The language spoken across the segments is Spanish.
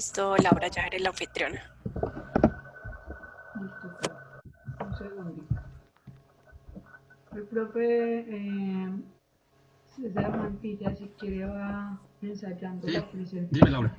Listo, Laura, ya eres la anfitriona. Listo, un segundito. El profe César Mantilla, si quiere, va ensayando Sí, la dime presentación. Laura.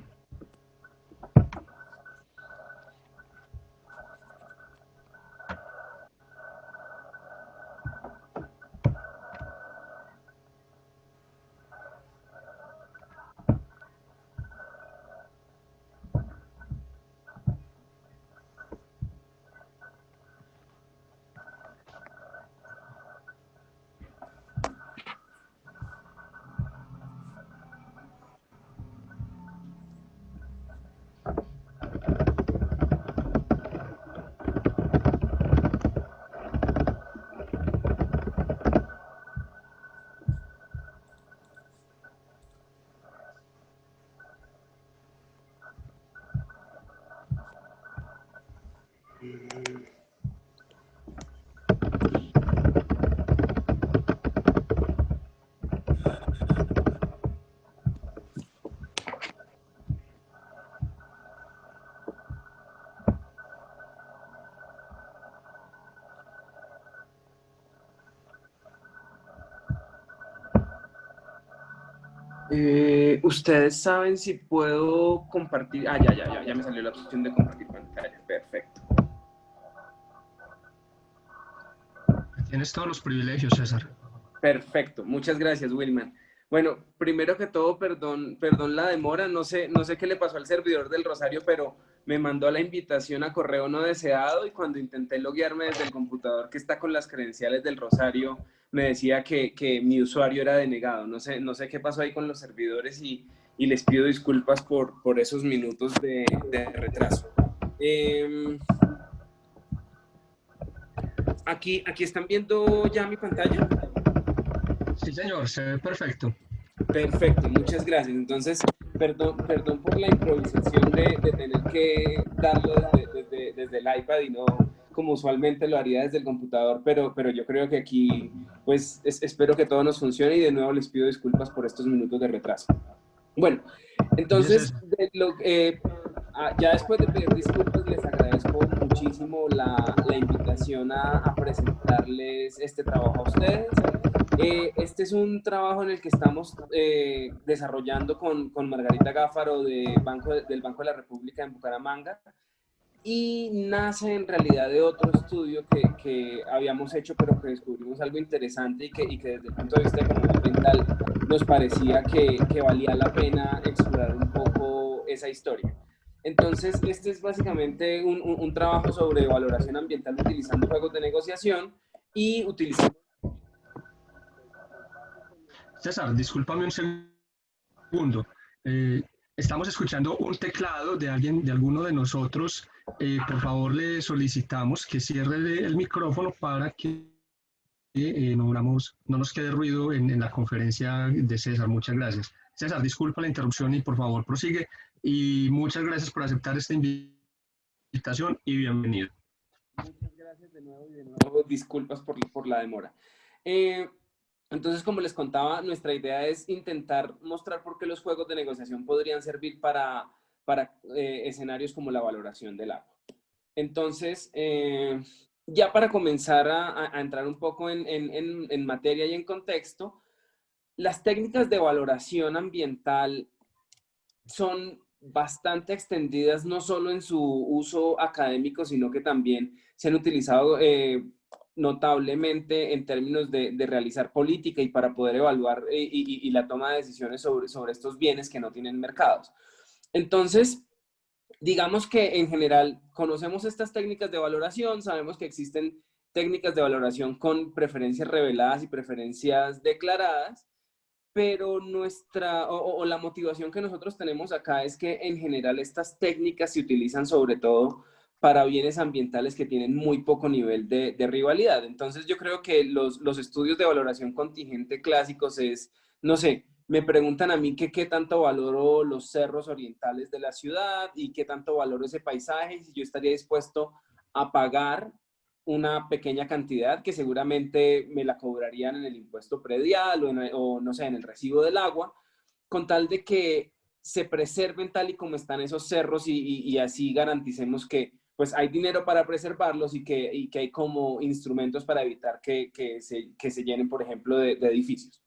Ustedes saben si puedo compartir. Ya me salió la opción de compartir pantalla. Perfecto. Tienes todos los privilegios, César. Perfecto. Muchas gracias, Wilman. Bueno, primero que todo, perdón la demora. No sé qué le pasó al servidor del Rosario, pero me mandó la invitación a correo no deseado y cuando intenté loguearme desde el computador que está con las credenciales del Rosario, me decía que mi usuario era denegado. No sé qué pasó ahí con los servidores y les pido disculpas por esos minutos de retraso. Aquí están viendo ya mi pantalla. Sí, señor, se ve perfecto. Perfecto, muchas gracias. Entonces, perdón por la improvisación de tener que darlo desde el iPad y no como usualmente lo haría desde el computador, pero yo creo que aquí, pues, espero que todo nos funcione y de nuevo les pido disculpas por estos minutos de retraso. Bueno, Oye, entonces, César, ya después de pedir disculpas, les agradezco muchísimo la invitación a presentarles este trabajo a ustedes. Este es un trabajo en el que estamos desarrollando con Margarita Gáfaro del Banco de la República en Bucaramanga y nace en realidad de otro estudio que habíamos hecho, pero que descubrimos algo interesante y que desde el punto de vista de economía ambiental nos parecía que valía la pena explorar un poco esa historia. Entonces, este es básicamente un trabajo sobre valoración ambiental utilizando juegos de negociación y utilizando... César, discúlpame un segundo. Eh, Estamos escuchando un teclado de alguien, de alguno de nosotros. Por favor, le solicitamos que cierre el micrófono para que no nos quede ruido en la conferencia de César. Muchas gracias. César, disculpa la interrupción y por favor prosigue. Y muchas gracias por aceptar esta invitación y bienvenido. Muchas gracias de nuevo y de nuevo disculpas por la demora. Eh, entonces, como les contaba, nuestra idea es intentar mostrar por qué los juegos de negociación podrían servir para escenarios como la valoración del agua. Entonces, ya para comenzar a entrar un poco en materia y en contexto, las técnicas de valoración ambiental son bastante extendidas, no solo en su uso académico, sino que también se han utilizado notablemente en términos de realizar política y para poder evaluar y la toma de decisiones sobre estos bienes que no tienen mercados. Entonces, digamos que en general conocemos estas técnicas de valoración, sabemos que existen técnicas de valoración con preferencias reveladas y preferencias declaradas, pero la motivación que nosotros tenemos acá es que en general estas técnicas se utilizan sobre todo para bienes ambientales que tienen muy poco nivel de rivalidad. Entonces yo creo que los estudios de valoración contingente clásicos es, no sé, me preguntan a mí que qué tanto valoro los cerros orientales de la ciudad y qué tanto valoro ese paisaje y si yo estaría dispuesto a pagar una pequeña cantidad que seguramente me la cobrarían en el impuesto predial o no sé, en el recibo del agua, con tal de que se preserven tal y como están esos cerros y así garanticemos que pues hay dinero para preservarlos y que hay como instrumentos para evitar que se llenen, por ejemplo, de edificios.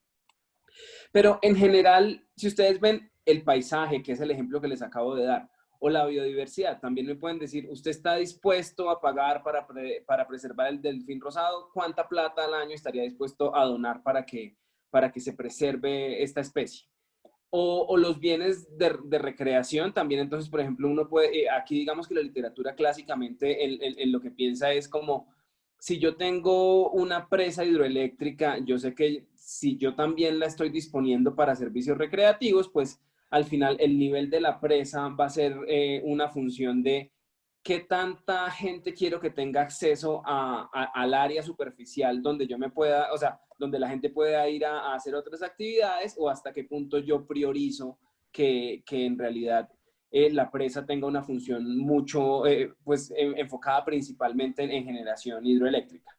Pero en general, si ustedes ven el paisaje, que es el ejemplo que les acabo de dar, o la biodiversidad, también me pueden decir, ¿usted está dispuesto a pagar para preservar el delfín rosado? ¿Cuánta plata al año estaría dispuesto a donar para que se preserve esta especie? O los bienes de recreación también. Entonces, por ejemplo, uno puede, aquí digamos que la literatura clásicamente en lo que piensa es como, si yo tengo una presa hidroeléctrica, yo sé que si yo también la estoy disponiendo para servicios recreativos, pues al final el nivel de la presa va a ser una función de qué tanta gente quiero que tenga acceso al área superficial donde yo me pueda, o sea, donde la gente pueda ir a hacer otras actividades, o hasta qué punto yo priorizo que en realidad la presa tenga una función mucho, pues, enfocada principalmente en generación hidroeléctrica.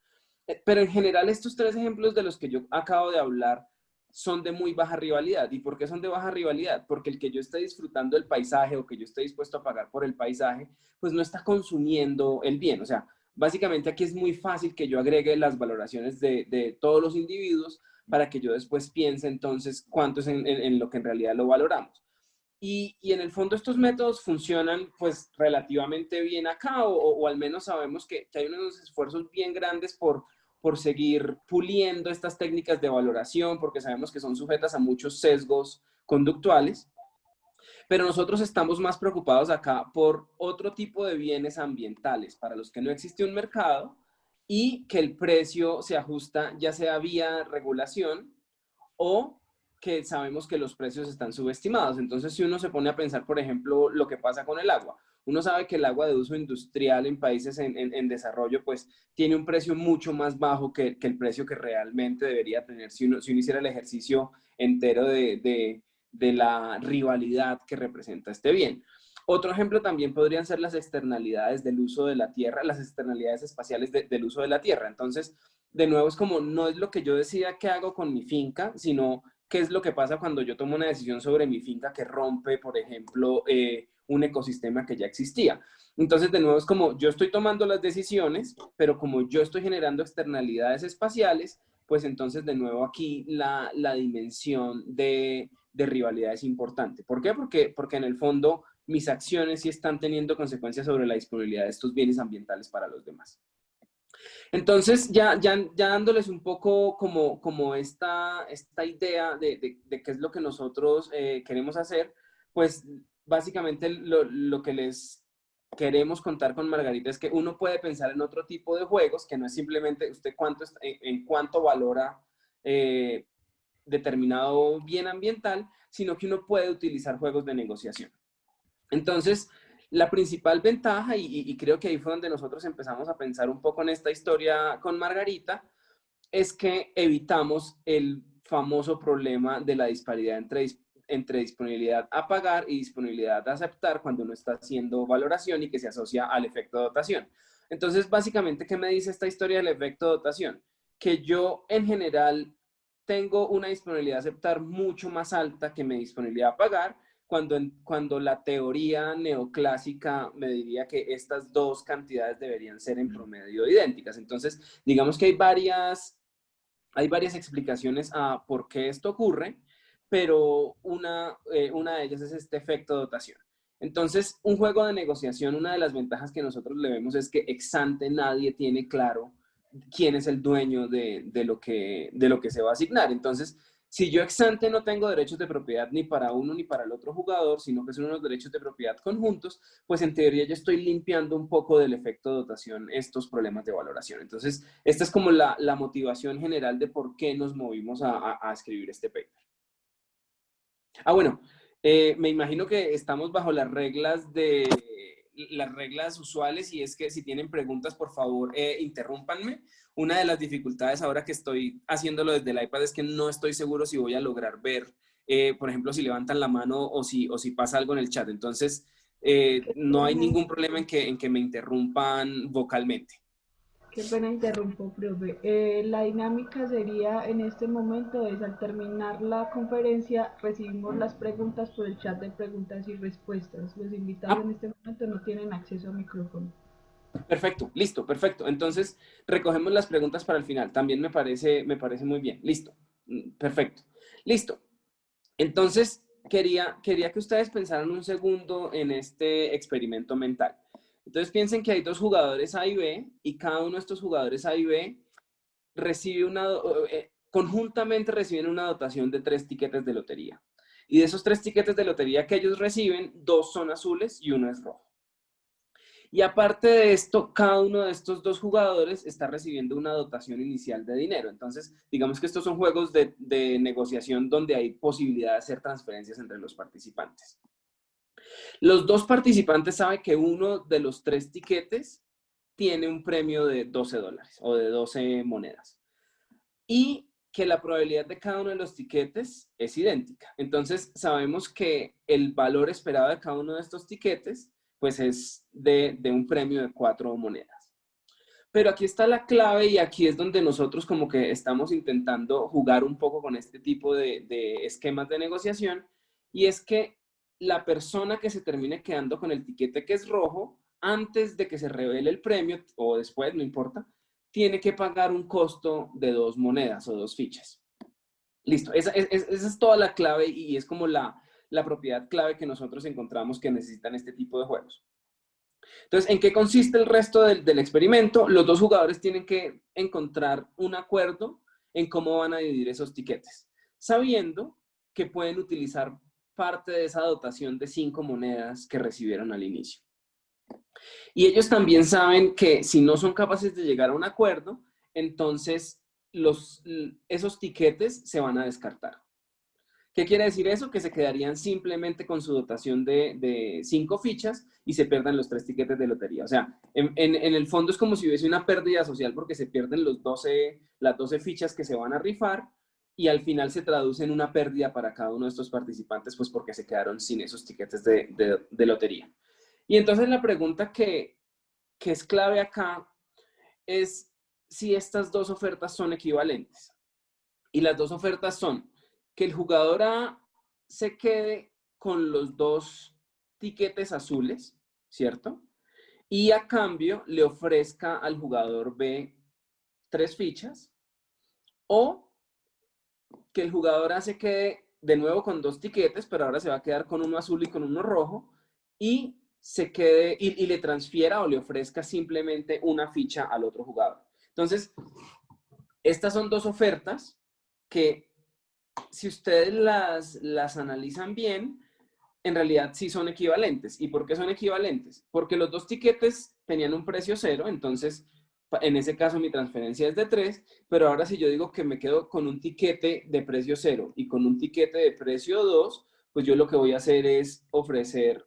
Pero en general estos tres ejemplos de los que yo acabo de hablar son de muy baja rivalidad. ¿Y por qué son de baja rivalidad? Porque el que yo esté disfrutando del paisaje o que yo esté dispuesto a pagar por el paisaje, pues no está consumiendo el bien. O sea, básicamente aquí es muy fácil que yo agregue las valoraciones de todos los individuos para que yo después piense entonces cuánto es en lo que en realidad lo valoramos. Y en el fondo estos métodos funcionan pues relativamente bien acá, o al menos sabemos que hay unos esfuerzos bien grandes por seguir puliendo estas técnicas de valoración, porque sabemos que son sujetas a muchos sesgos conductuales, pero nosotros estamos más preocupados acá por otro tipo de bienes ambientales para los que no existe un mercado y que el precio se ajusta ya sea vía regulación o que sabemos que los precios están subestimados. Entonces, si uno se pone a pensar, por ejemplo, lo que pasa con el agua, uno sabe que el agua de uso industrial en países en desarrollo, pues, tiene un precio mucho más bajo que el precio que realmente debería tener si uno hiciera el ejercicio entero de la rivalidad que representa este bien. Otro ejemplo también podrían ser las externalidades del uso de la tierra, las externalidades espaciales del uso de la tierra. Entonces, de nuevo, es como, no es lo que yo decida qué hago con mi finca, sino qué es lo que pasa cuando yo tomo una decisión sobre mi finca que rompe, por ejemplo, un ecosistema que ya existía. Entonces, de nuevo, es como yo estoy tomando las decisiones, pero como yo estoy generando externalidades espaciales, pues entonces, de nuevo, aquí la dimensión de rivalidad es importante. ¿Por qué? Porque en el fondo mis acciones sí están teniendo consecuencias sobre la disponibilidad de estos bienes ambientales para los demás. Entonces, ya dándoles un poco como esta idea de qué es lo que nosotros queremos hacer, pues básicamente lo que les queremos contar con Margarita es que uno puede pensar en otro tipo de juegos, que no es simplemente usted en cuánto valora determinado bien ambiental, sino que uno puede utilizar juegos de negociación. Entonces, la principal ventaja, y creo que ahí fue donde nosotros empezamos a pensar un poco en esta historia con Margarita, es que evitamos el famoso problema de la disparidad entre disponibilidad a pagar y disponibilidad a aceptar cuando uno está haciendo valoración y que se asocia al efecto de dotación. Entonces, básicamente, ¿qué me dice esta historia del efecto de dotación? Que yo, en general, tengo una disponibilidad a aceptar mucho más alta que mi disponibilidad a pagar, cuando la teoría neoclásica me diría que estas dos cantidades deberían ser en promedio idénticas. Entonces, digamos que hay varias explicaciones a por qué esto ocurre, pero una de ellas es este efecto de dotación. Entonces, un juego de negociación, una de las ventajas que nosotros le vemos es que ex ante nadie tiene claro quién es el dueño de lo que se va a asignar. Entonces, si yo ex ante no tengo derechos de propiedad ni para uno ni para el otro jugador, sino que son unos derechos de propiedad conjuntos, pues en teoría yo estoy limpiando un poco del efecto de dotación estos problemas de valoración. Entonces, esta es como la motivación general de por qué nos movimos a escribir este paper. Bueno, me imagino que estamos bajo las reglas usuales, y es que si tienen preguntas, por favor, interrúmpanme. Una de las dificultades ahora que estoy haciéndolo desde el iPad es que no estoy seguro si voy a lograr ver, por ejemplo, si levantan la mano o si pasa algo en el chat. Entonces, no hay ningún problema en que me interrumpan vocalmente. Qué pena interrumpo, profe. La dinámica sería en este momento es al terminar la conferencia recibimos las preguntas por el chat de preguntas y respuestas. Los invitados Ah, en este momento no tienen acceso a micrófono. perfecto, listo, perfecto. Entonces, recogemos las preguntas para el final. También me parece muy bien. Listo, perfecto. Listo. Entonces, quería que ustedes pensaran un segundo en este experimento mental. Entonces, piensen que hay dos jugadores A y B, y cada uno de estos jugadores A y B recibe conjuntamente reciben una dotación de 3 tiquetes de lotería. Y de esos 3 tiquetes de lotería que ellos reciben, 2 son azules y 1 es rojo. Y aparte de esto, cada uno de estos dos jugadores está recibiendo una dotación inicial de dinero. Entonces, digamos que estos son juegos de negociación donde hay posibilidad de hacer transferencias entre los participantes. Los dos participantes saben que uno de los 3 tiquetes tiene un premio de $12 o de 12 monedas. Y que la probabilidad de cada uno de los tiquetes es idéntica. Entonces, sabemos que el valor esperado de cada uno de estos tiquetes pues es de un premio de 4 monedas. Pero aquí está la clave y aquí es donde nosotros como que estamos intentando jugar un poco con este tipo de esquemas de negociación, y es que la persona que se termine quedando con el tiquete que es rojo, antes de que se revele el premio, o después, no importa, tiene que pagar un costo de 2 monedas o 2 fichas. Listo, esa es toda la clave y es como la propiedad clave que nosotros encontramos que necesitan este tipo de juegos. Entonces, ¿en qué consiste el resto del experimento? Los dos jugadores tienen que encontrar un acuerdo en cómo van a dividir esos tiquetes, sabiendo que pueden utilizar parte de esa dotación de 5 monedas que recibieron al inicio. Y ellos también saben que si no son capaces de llegar a un acuerdo, entonces esos tiquetes se van a descartar. ¿Qué quiere decir eso? Que se quedarían simplemente con su dotación de 5 fichas y se pierden los 3 tiquetes de lotería. O sea, en el fondo es como si hubiese una pérdida social porque se pierden las 12 fichas que se van a rifar, y al final se traduce en una pérdida para cada uno de estos participantes, pues porque se quedaron sin esos tiquetes de lotería. Y entonces la pregunta que es clave acá es si estas dos ofertas son equivalentes. Y las dos ofertas son que el jugador A se quede con los 2 tiquetes azules, ¿cierto? Y a cambio le ofrezca al jugador B 3 fichas, o que el jugador A se quede de nuevo con 2 tiquetes, pero ahora se va a quedar con uno azul y con uno rojo, y se quede y le transfiera o le ofrezca simplemente una ficha al otro jugador. Entonces, estas son dos ofertas que, si ustedes las analizan bien, en realidad sí son equivalentes. ¿Y por qué son equivalentes? Porque los 2 tiquetes tenían un precio 0, entonces en ese caso mi transferencia es de 3, pero ahora si yo digo que me quedo con un tiquete de precio 0 y con un tiquete de precio 2, pues yo lo que voy a hacer es ofrecer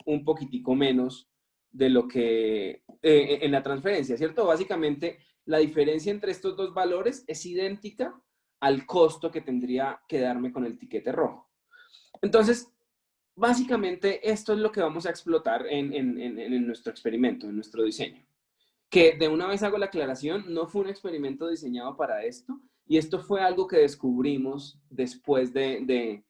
un poquitico menos de lo que en la transferencia, ¿cierto? Básicamente, la diferencia entre estos dos valores es idéntica al costo que tendría que darme con el tiquete rojo. Entonces, básicamente, esto es lo que vamos a explotar en nuestro experimento, en nuestro diseño. Que de una vez hago la aclaración, no fue un experimento diseñado para esto, y esto fue algo que descubrimos después de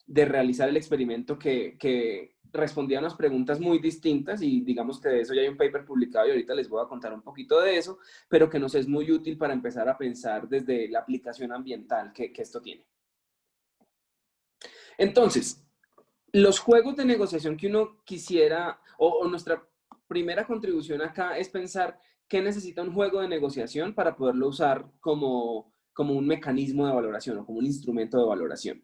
realizar el experimento, que respondía a unas preguntas muy distintas, y digamos que de eso ya hay un paper publicado y ahorita les voy a contar un poquito de eso, pero que nos es muy útil para empezar a pensar desde la aplicación ambiental que esto tiene. Entonces, los juegos de negociación que uno quisiera, o nuestra primera contribución acá es pensar qué necesita un juego de negociación para poderlo usar como un mecanismo de valoración o como un instrumento de valoración.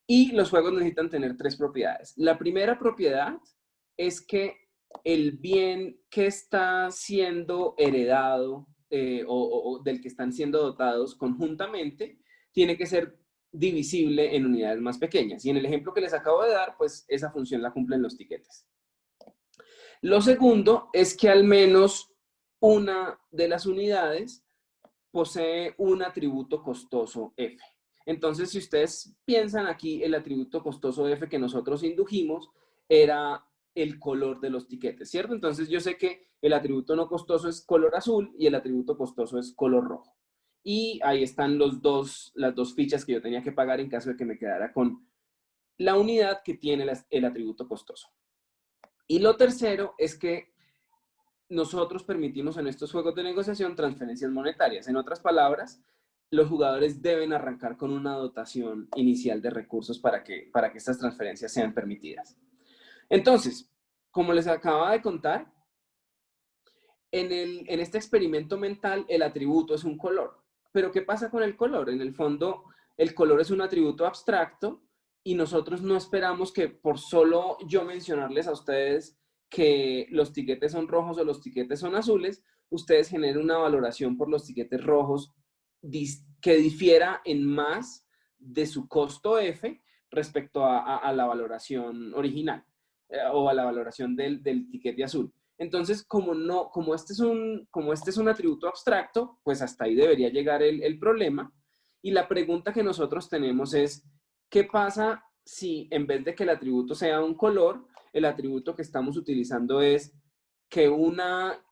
Y los juegos necesitan tener 3 propiedades. La primera propiedad es que el bien que está siendo heredado o del que están siendo dotados conjuntamente tiene que ser divisible en unidades más pequeñas. Y en el ejemplo que les acabo de dar, pues esa función la cumplen los tiquetes. Lo segundo es que al menos una de las unidades posee un atributo costoso F. Entonces, si ustedes piensan aquí, el atributo costoso F que nosotros indujimos era el color de los tiquetes, ¿cierto? Entonces yo sé que el atributo no costoso es color azul y el atributo costoso es color rojo. Y ahí están las dos fichas que yo tenía que pagar en caso de que me quedara con la unidad que tiene el atributo costoso. Y lo tercero es que nosotros permitimos en estos juegos de negociación transferencias monetarias. En otras palabras, los jugadores deben arrancar con una dotación inicial de recursos para que estas transferencias sean permitidas. Entonces, como les acababa de contar, en este experimento mental el atributo es un color. Pero ¿qué pasa con el color? En el fondo, el color es un atributo abstracto y nosotros no esperamos que por solo yo mencionarles a ustedes que los tiquetes son rojos o los tiquetes son azules, ustedes generen una valoración por los tiquetes rojos que difiera en más de su costo F respecto a la valoración original o a la valoración del tiquete azul. Entonces, como este es un atributo abstracto, pues hasta ahí debería llegar el problema. Y la pregunta que nosotros tenemos es, ¿qué pasa si en vez de que el atributo sea un color, el atributo que estamos utilizando es que una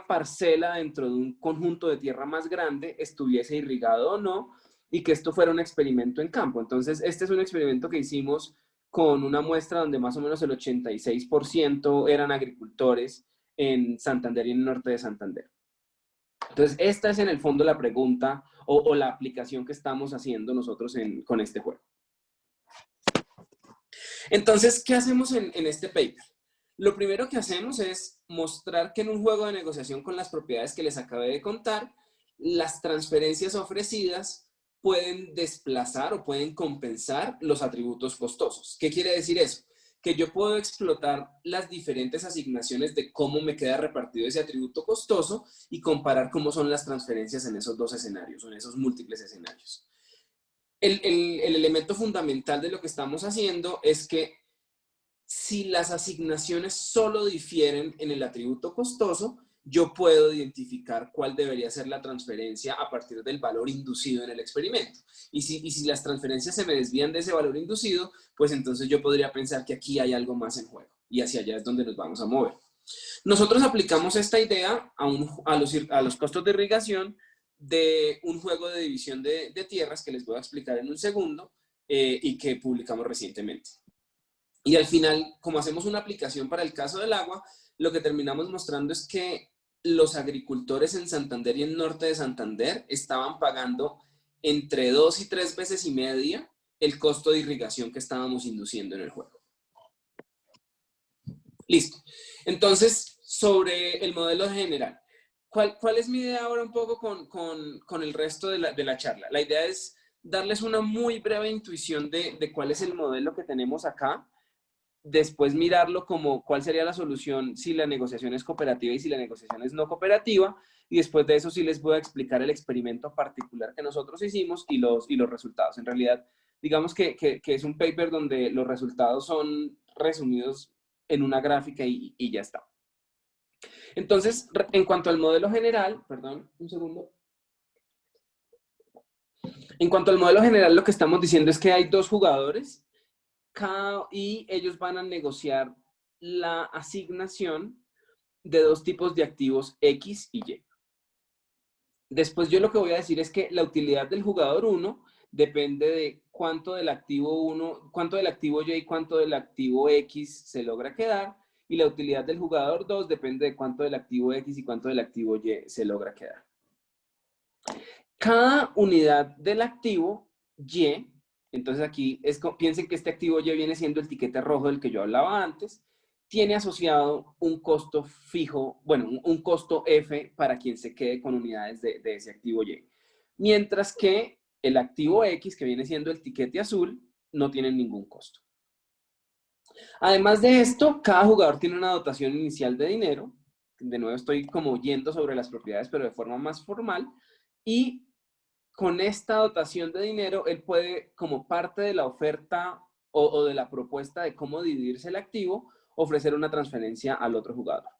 parcela dentro de un conjunto de tierra más grande estuviese irrigado o no, y que esto fuera un experimento en campo? Entonces, este es un experimento que hicimos con una muestra donde más o menos el 86% eran agricultores en Santander y en el norte de Santander. Entonces, esta es en el fondo la pregunta o la aplicación que estamos haciendo nosotros con este juego. Entonces, ¿qué hacemos en este paper? Lo primero que hacemos es mostrar que en un juego de negociación con las propiedades que les acabé de contar, las transferencias ofrecidas pueden desplazar o pueden compensar los atributos costosos. ¿Qué quiere decir eso? Que yo puedo explotar las diferentes asignaciones de cómo me queda repartido ese atributo costoso y comparar cómo son las transferencias en esos dos escenarios o en esos múltiples escenarios. El elemento fundamental de lo que estamos haciendo es que si las asignaciones solo difieren en el atributo costoso, yo puedo identificar cuál debería ser la transferencia a partir del valor inducido en el experimento. Y si las transferencias se me desvían de ese valor inducido, pues entonces yo podría pensar que aquí hay algo más en juego. Y hacia allá es donde nos vamos a mover. Nosotros aplicamos esta idea a los costos de irrigación de un juego de división de tierras que les voy a explicar en un segundo y que publicamos recientemente. Y al final, como hacemos una aplicación para el caso del agua, lo que terminamos mostrando es que los agricultores en Santander y en norte de Santander estaban pagando entre 2 y 3 veces y media el costo de irrigación que estábamos induciendo en el juego. Listo. Entonces, sobre el modelo general. ¿Cuál es mi idea ahora un poco con el resto de la charla? La idea es darles una muy breve intuición de cuál es el modelo que tenemos acá. Después mirarlo como cuál sería la solución si la negociación es cooperativa y si la negociación es no cooperativa. Y después de eso sí les voy a explicar el experimento particular que nosotros hicimos y los resultados. En realidad, digamos que es un paper donde los resultados son resumidos en una gráfica y ya está. Entonces, en cuanto al modelo general, perdón, un segundo. En cuanto al modelo general, lo que estamos diciendo es que hay dos jugadores y ellos van a negociar la asignación de dos tipos de activos X y Y. Después yo lo que voy a decir es que la utilidad del jugador 1 depende de cuánto del activo Y y cuánto del activo X se logra quedar, y la utilidad del jugador 2 depende de cuánto del activo X y cuánto del activo Y se logra quedar. Cada unidad del activo Y, entonces aquí piensen que este activo Y viene siendo el tiquete rojo del que yo hablaba antes, tiene asociado un costo fijo, bueno, un costo F para quien se quede con unidades de ese activo Y. Mientras que el activo X, que viene siendo el tiquete azul, no tiene ningún costo. Además de esto, cada jugador tiene una dotación inicial de dinero. De nuevo estoy como yendo sobre las propiedades, pero de forma más formal. Y con esta dotación de dinero, él puede, como parte de la oferta o de la propuesta de cómo dividirse el activo, ofrecer una transferencia al otro jugador.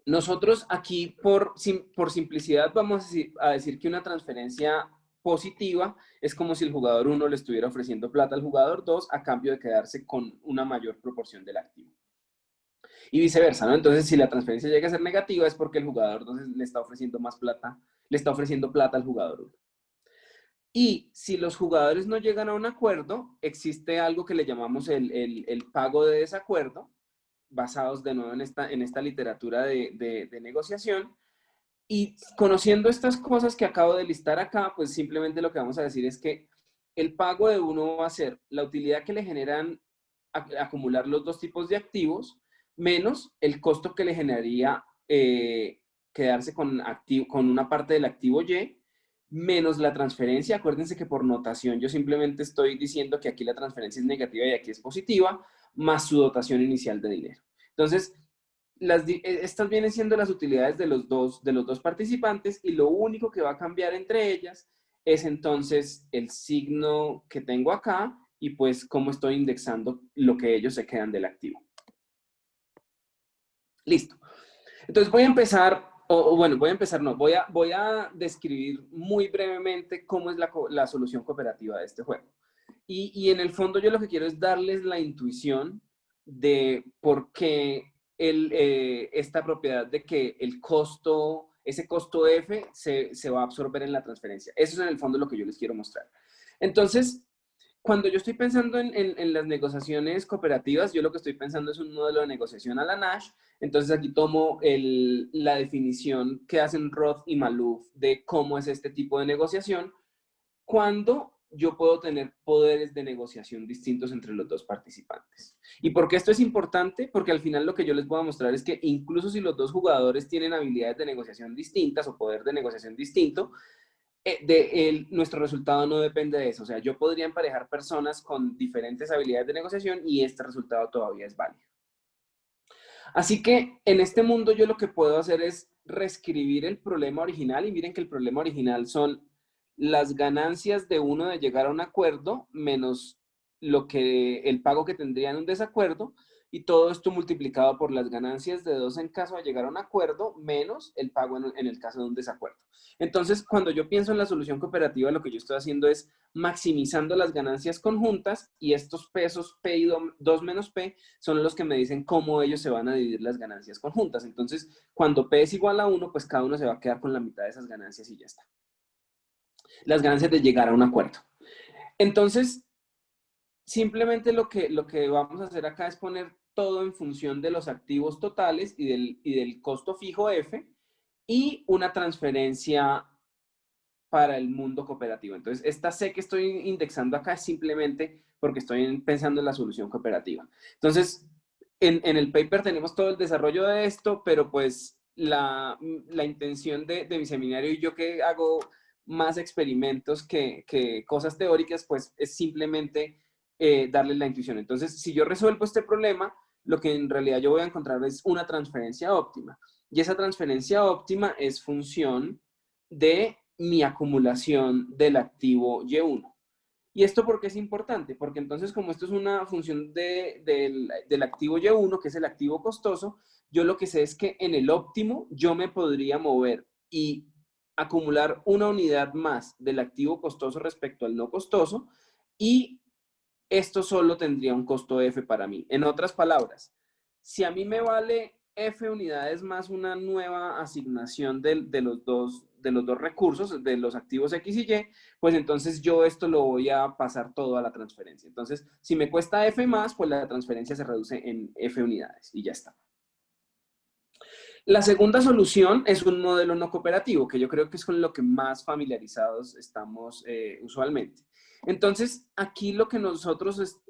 Nosotros aquí, por simplicidad, vamos a decir que una transferencia positiva, es como si el jugador 1 le estuviera ofreciendo plata al jugador 2 a cambio de quedarse con una mayor proporción del activo. Y viceversa, ¿no? Entonces, si la transferencia llega a ser negativa, es porque el jugador 2 le está ofreciendo más plata, le está ofreciendo plata al jugador 1. Y si los jugadores no llegan a un acuerdo, existe algo que le llamamos el pago de desacuerdo, basados de nuevo en esta literatura de negociación. Y conociendo estas cosas que acabo de listar acá, pues simplemente lo que vamos a decir es que el pago de uno va a ser la utilidad que le generan acumular los dos tipos de activos, menos el costo que le generaría quedarse con una parte del activo Y, menos la transferencia. Acuérdense que por notación yo simplemente estoy diciendo que aquí la transferencia es negativa y aquí es positiva, más su dotación inicial de dinero. Entonces, estas vienen siendo las utilidades de los dos participantes y lo único que va a cambiar entre ellas es entonces el signo que tengo acá y pues cómo estoy indexando lo que ellos se quedan del activo. Listo. Entonces voy a empezar, voy a describir muy brevemente cómo es la solución cooperativa de este juego. Y en el fondo yo lo que quiero es darles la intuición de por qué esta propiedad de que ese costo F se va a absorber en la transferencia. Eso es en el fondo lo que yo les quiero mostrar. Entonces, cuando yo estoy pensando en las negociaciones cooperativas, yo lo que estoy pensando es un modelo de negociación a la Nash. Entonces aquí tomo la definición que hacen Roth y Maloof de cómo es este tipo de negociación, cuando yo puedo tener poderes de negociación distintos entre los dos participantes. ¿Y por qué esto es importante? Porque al final lo que yo les voy a mostrar es que incluso si los dos jugadores tienen habilidades de negociación distintas o poder de negociación distinto, nuestro resultado no depende de eso. O sea, yo podría emparejar personas con diferentes habilidades de negociación y este resultado todavía es válido. Así que en este mundo yo lo que puedo hacer es reescribir el problema original y miren que el problema original son las ganancias de uno de llegar a un acuerdo menos el pago que tendría en un desacuerdo y todo esto multiplicado por las ganancias de dos en caso de llegar a un acuerdo menos el pago en el caso de un desacuerdo. Entonces, cuando yo pienso en la solución cooperativa, lo que yo estoy haciendo es maximizando las ganancias conjuntas y estos pesos P y 2 menos P son los que me dicen cómo ellos se van a dividir las ganancias conjuntas. Entonces, cuando P es igual a 1, pues cada uno se va a quedar con la mitad de esas ganancias y ya está. Las ganancias de llegar a un acuerdo. Entonces, simplemente lo que vamos a hacer acá es poner todo en función de los activos totales y del costo fijo F y una transferencia para el mundo cooperativo. Entonces, esta C que estoy indexando acá es simplemente porque estoy pensando en la solución cooperativa. Entonces, en el paper tenemos todo el desarrollo de esto, pero pues la intención de mi seminario y yo que hago más experimentos que cosas teóricas, pues es simplemente darles la intuición. Entonces, si yo resuelvo este problema, lo que en realidad yo voy a encontrar es una transferencia óptima. Y esa transferencia óptima es función de mi acumulación del activo Y1. ¿Y esto por qué es importante? Porque entonces, como esto es una función del activo Y1, que es el activo costoso, yo lo que sé es que en el óptimo yo me podría mover y acumular una unidad más del activo costoso respecto al no costoso y esto solo tendría un costo F para mí. En otras palabras, si a mí me vale F unidades más una nueva asignación de los dos recursos, de los activos X y Y, pues entonces yo esto lo voy a pasar todo a la transferencia. Entonces, si me cuesta F más, pues la transferencia se reduce en F unidades y ya está. La segunda solución es un modelo no cooperativo, que yo creo que es con lo que más familiarizados estamos usualmente. Entonces, aquí lo que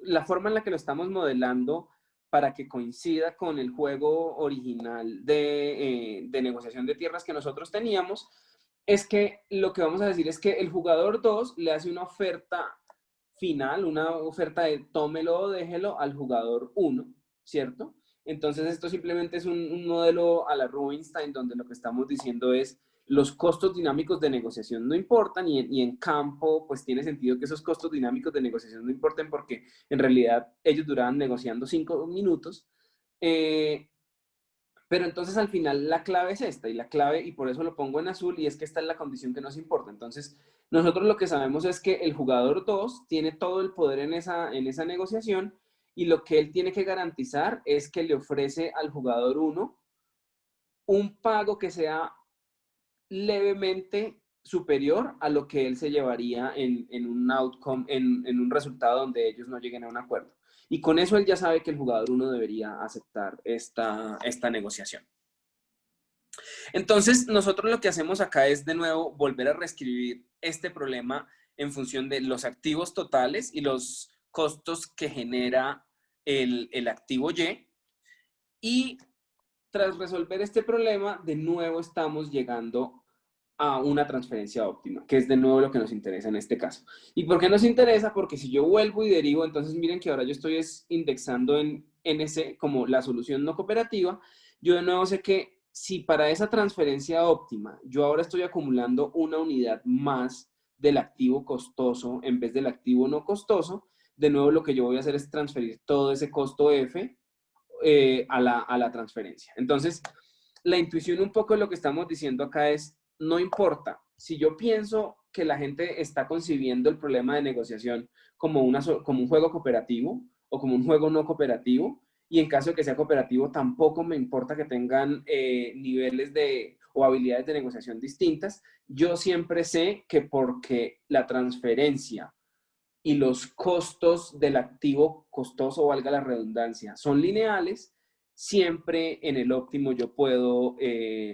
la forma en la que lo estamos modelando para que coincida con el juego original de negociación de tierras que nosotros teníamos, es que lo que vamos a decir es que el jugador 2 le hace una oferta final, una oferta de tómelo o déjelo al jugador 1, ¿cierto? Entonces esto simplemente es un modelo a la Rubinstein donde lo que estamos diciendo es los costos dinámicos de negociación no importan y en campo pues tiene sentido que esos costos dinámicos de negociación no importen porque en realidad ellos duraban negociando 5 minutos. Pero entonces al final la clave es esta, y la clave, y por eso lo pongo en azul, y es que esta es la condición que nos importa. Entonces, nosotros lo que sabemos es que el jugador 2 tiene todo el poder en esa negociación, y lo que él tiene que garantizar es que le ofrece al jugador 1 un pago que sea levemente superior a lo que él se llevaría en un outcome, en un resultado donde ellos no lleguen a un acuerdo. Y con eso él ya sabe que el jugador 1 debería aceptar esta negociación. Entonces, nosotros lo que hacemos acá es, de nuevo, volver a reescribir este problema en función de los activos totales y los costos que genera el activo Y. Y tras resolver este problema, de nuevo estamos llegando a una transferencia óptima, que es de nuevo lo que nos interesa en este caso. ¿Y por qué nos interesa? Porque si yo vuelvo y derivo, entonces miren que ahora yo estoy indexando en ese como la solución no cooperativa. Yo de nuevo sé que si para esa transferencia óptima yo ahora estoy acumulando una unidad más del activo costoso en vez del activo no costoso, de nuevo lo que yo voy a hacer es transferir todo ese costo F a la transferencia. Entonces, la intuición un poco de lo que estamos diciendo acá es, no importa, si yo pienso que la gente está concibiendo el problema de negociación como un juego cooperativo o como un juego no cooperativo, y en caso de que sea cooperativo, tampoco me importa que tengan niveles o habilidades de negociación distintas, yo siempre sé que porque la transferencia y los costos del activo costoso, valga la redundancia, son lineales, siempre en el óptimo yo puedo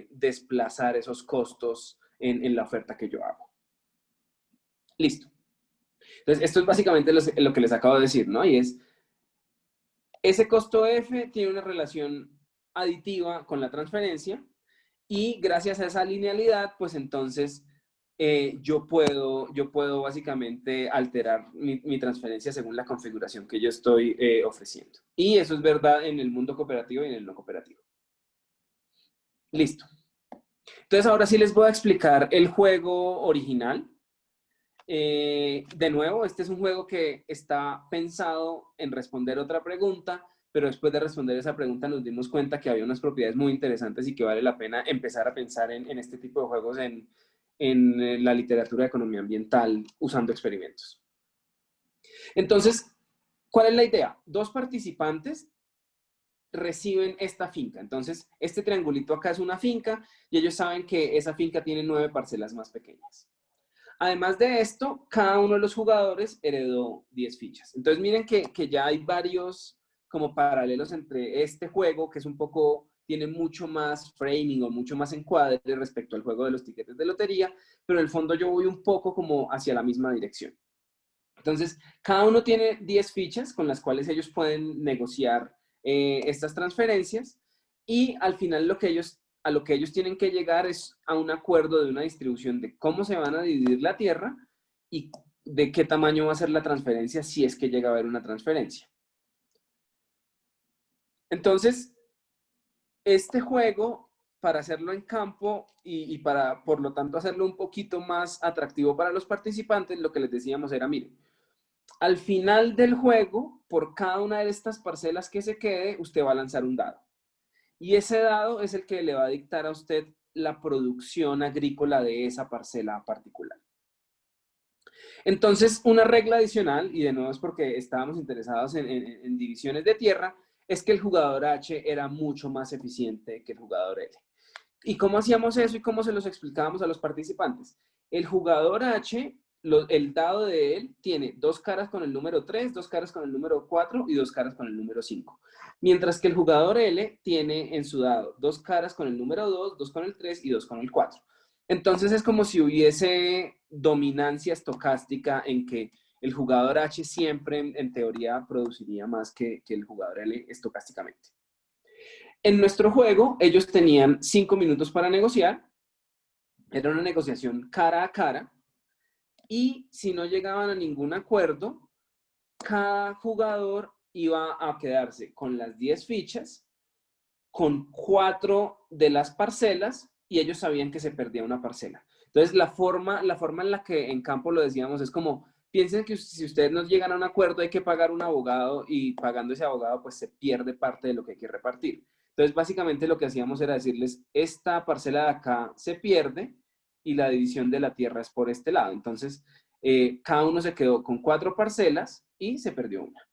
desplazar esos costos en la oferta que yo hago. Listo. Entonces, esto es básicamente lo que les acabo de decir, ¿no? Y es, ese costo F tiene una relación aditiva con la transferencia, y gracias a esa linealidad, pues entonces yo puedo básicamente alterar mi transferencia según la configuración que yo estoy ofreciendo. Y eso es verdad en el mundo cooperativo y en el no cooperativo. Listo. Entonces ahora sí les voy a explicar el juego original. De nuevo, este es un juego que está pensado en responder otra pregunta, pero después de responder esa pregunta nos dimos cuenta que había unas propiedades muy interesantes y que vale la pena empezar a pensar en este tipo de juegos en la literatura de economía ambiental usando experimentos. Entonces, ¿cuál es la idea? Dos participantes reciben esta finca. Entonces, este triangulito acá es una finca y ellos saben que esa finca tiene 9 parcelas más pequeñas. Además de esto, cada uno de los jugadores heredó 10 fichas. Entonces miren que ya hay varios como paralelos entre este juego, que es un poco, tiene mucho más framing o mucho más encuadre respecto al juego de los tiquetes de lotería, pero en el fondo yo voy un poco como hacia la misma dirección. Entonces, cada uno tiene 10 fichas con las cuales ellos pueden negociar estas transferencias, y al final a lo que ellos tienen que llegar es a un acuerdo de una distribución de cómo se van a dividir la tierra y de qué tamaño va a ser la transferencia si es que llega a haber una transferencia. Entonces, este juego, para hacerlo en campo y para, por lo tanto, hacerlo un poquito más atractivo para los participantes, lo que les decíamos era, miren, al final del juego, por cada una de estas parcelas que se quede, usted va a lanzar un dado. Y ese dado es el que le va a dictar a usted la producción agrícola de esa parcela particular. Entonces, una regla adicional, y de nuevo es porque estábamos interesados en divisiones de tierra, es que el jugador H era mucho más eficiente que el jugador L. ¿Y cómo hacíamos eso y cómo se los explicábamos a los participantes? El jugador H, el dado de él, tiene 2 caras con el número 3, 2 caras con el número 4 y 2 caras con el número 5. Mientras que el jugador L tiene en su dado 2 caras con el número 2, 2 con el 3 y 2 con el 4. Entonces es como si hubiese dominancia estocástica en que el jugador H siempre, en teoría, produciría más que el jugador L estocásticamente. En nuestro juego, ellos tenían 5 minutos para negociar. Era una negociación cara a cara. Y si no llegaban a ningún acuerdo, cada jugador iba a quedarse con las 10 fichas, con 4 de las parcelas, y ellos sabían que se perdía una parcela. Entonces, la forma en la que en campo lo decíamos es como, piensen que si ustedes no llegan a un acuerdo hay que pagar un abogado, y pagando ese abogado pues se pierde parte de lo que hay que repartir. Entonces, básicamente lo que hacíamos era decirles, esta parcela de acá se pierde y la división de la tierra es por este lado. Entonces, cada uno se quedó con 4 parcelas y se perdió una.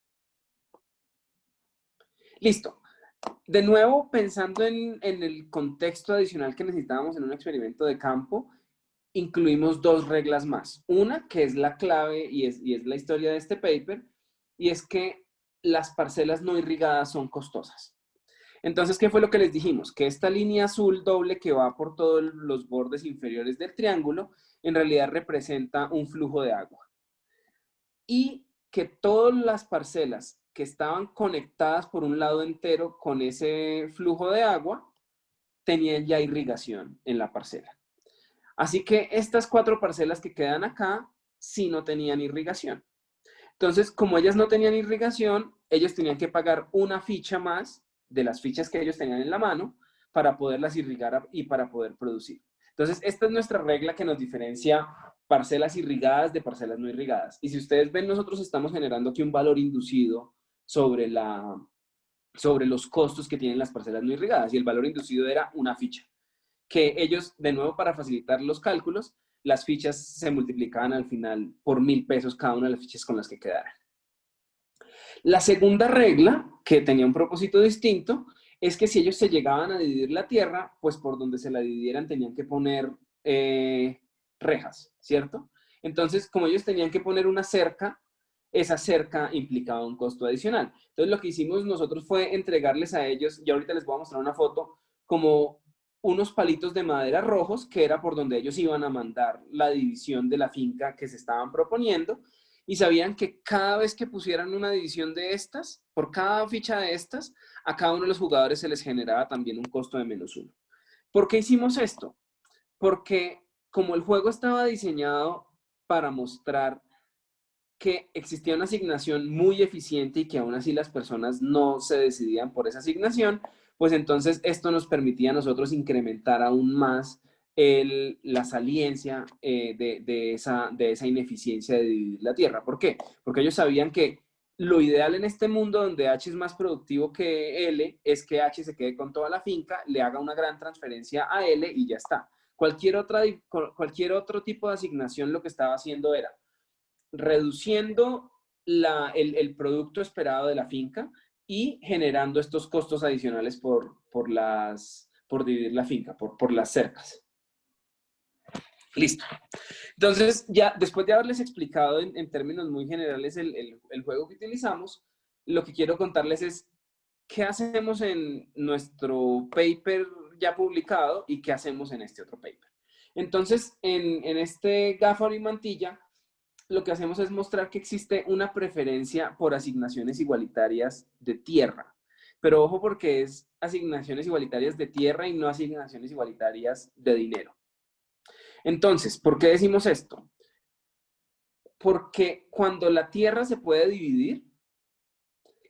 Listo. De nuevo, pensando en el contexto adicional que necesitábamos en un experimento de campo, incluimos 2 reglas más. Una, que es la clave y es la historia de este paper, y es que las parcelas no irrigadas son costosas. Entonces, ¿qué fue lo que les dijimos? Que esta línea azul doble que va por todos los bordes inferiores del triángulo, en realidad representa un flujo de agua. Y que todas las parcelas que estaban conectadas por un lado entero con ese flujo de agua, tenían ya irrigación en la parcela. Así que estas 4 parcelas que quedan acá, sí no tenían irrigación. Entonces, como ellas no tenían irrigación, ellos tenían que pagar una ficha más de las fichas que ellos tenían en la mano para poderlas irrigar y para poder producir. Entonces, esta es nuestra regla que nos diferencia parcelas irrigadas de parcelas no irrigadas. Y si ustedes ven, nosotros estamos generando aquí un valor inducido sobre los costos que tienen las parcelas no irrigadas. Y el valor inducido era una ficha. Que ellos, de nuevo, para facilitar los cálculos, las fichas se multiplicaban al final por 1.000 pesos cada una de las fichas con las que quedaran. La segunda regla, que tenía un propósito distinto, es que si ellos se llegaban a dividir la tierra, pues por donde se la dividieran tenían que poner rejas, ¿cierto? Entonces, como ellos tenían que poner una cerca, esa cerca implicaba un costo adicional. Entonces, lo que hicimos nosotros fue entregarles a ellos, y ahorita les voy a mostrar una foto, como unos palitos de madera rojos, que era por donde ellos iban a mandar la división de la finca que se estaban proponiendo, y sabían que cada vez que pusieran una división de estas, por cada ficha de estas, a cada uno de los jugadores se les generaba también un costo de -1. ¿Por qué hicimos esto? Porque como el juego estaba diseñado para mostrar que existía una asignación muy eficiente y que aún así las personas no se decidían por esa asignación, pues entonces esto nos permitía a nosotros incrementar aún más la saliencia de esa ineficiencia de dividir la tierra. ¿Por qué? Porque ellos sabían que lo ideal en este mundo donde H es más productivo que L es que H se quede con toda la finca, le haga una gran transferencia a L y ya está. Cualquier otro tipo de asignación lo que estaba haciendo era reduciendo el producto esperado de la finca y generando estos costos adicionales por dividir la finca, por las cercas. Listo. Entonces, ya después de haberles explicado en términos muy generales el juego que utilizamos, lo que quiero contarles es qué hacemos en nuestro paper ya publicado y qué hacemos en este otro paper. Entonces, en este Gafford y Mantilla, lo que hacemos es mostrar que existe una preferencia por asignaciones igualitarias de tierra. Pero ojo, porque es asignaciones igualitarias de tierra y no asignaciones igualitarias de dinero. Entonces, ¿por qué decimos esto? Porque cuando la tierra se puede dividir,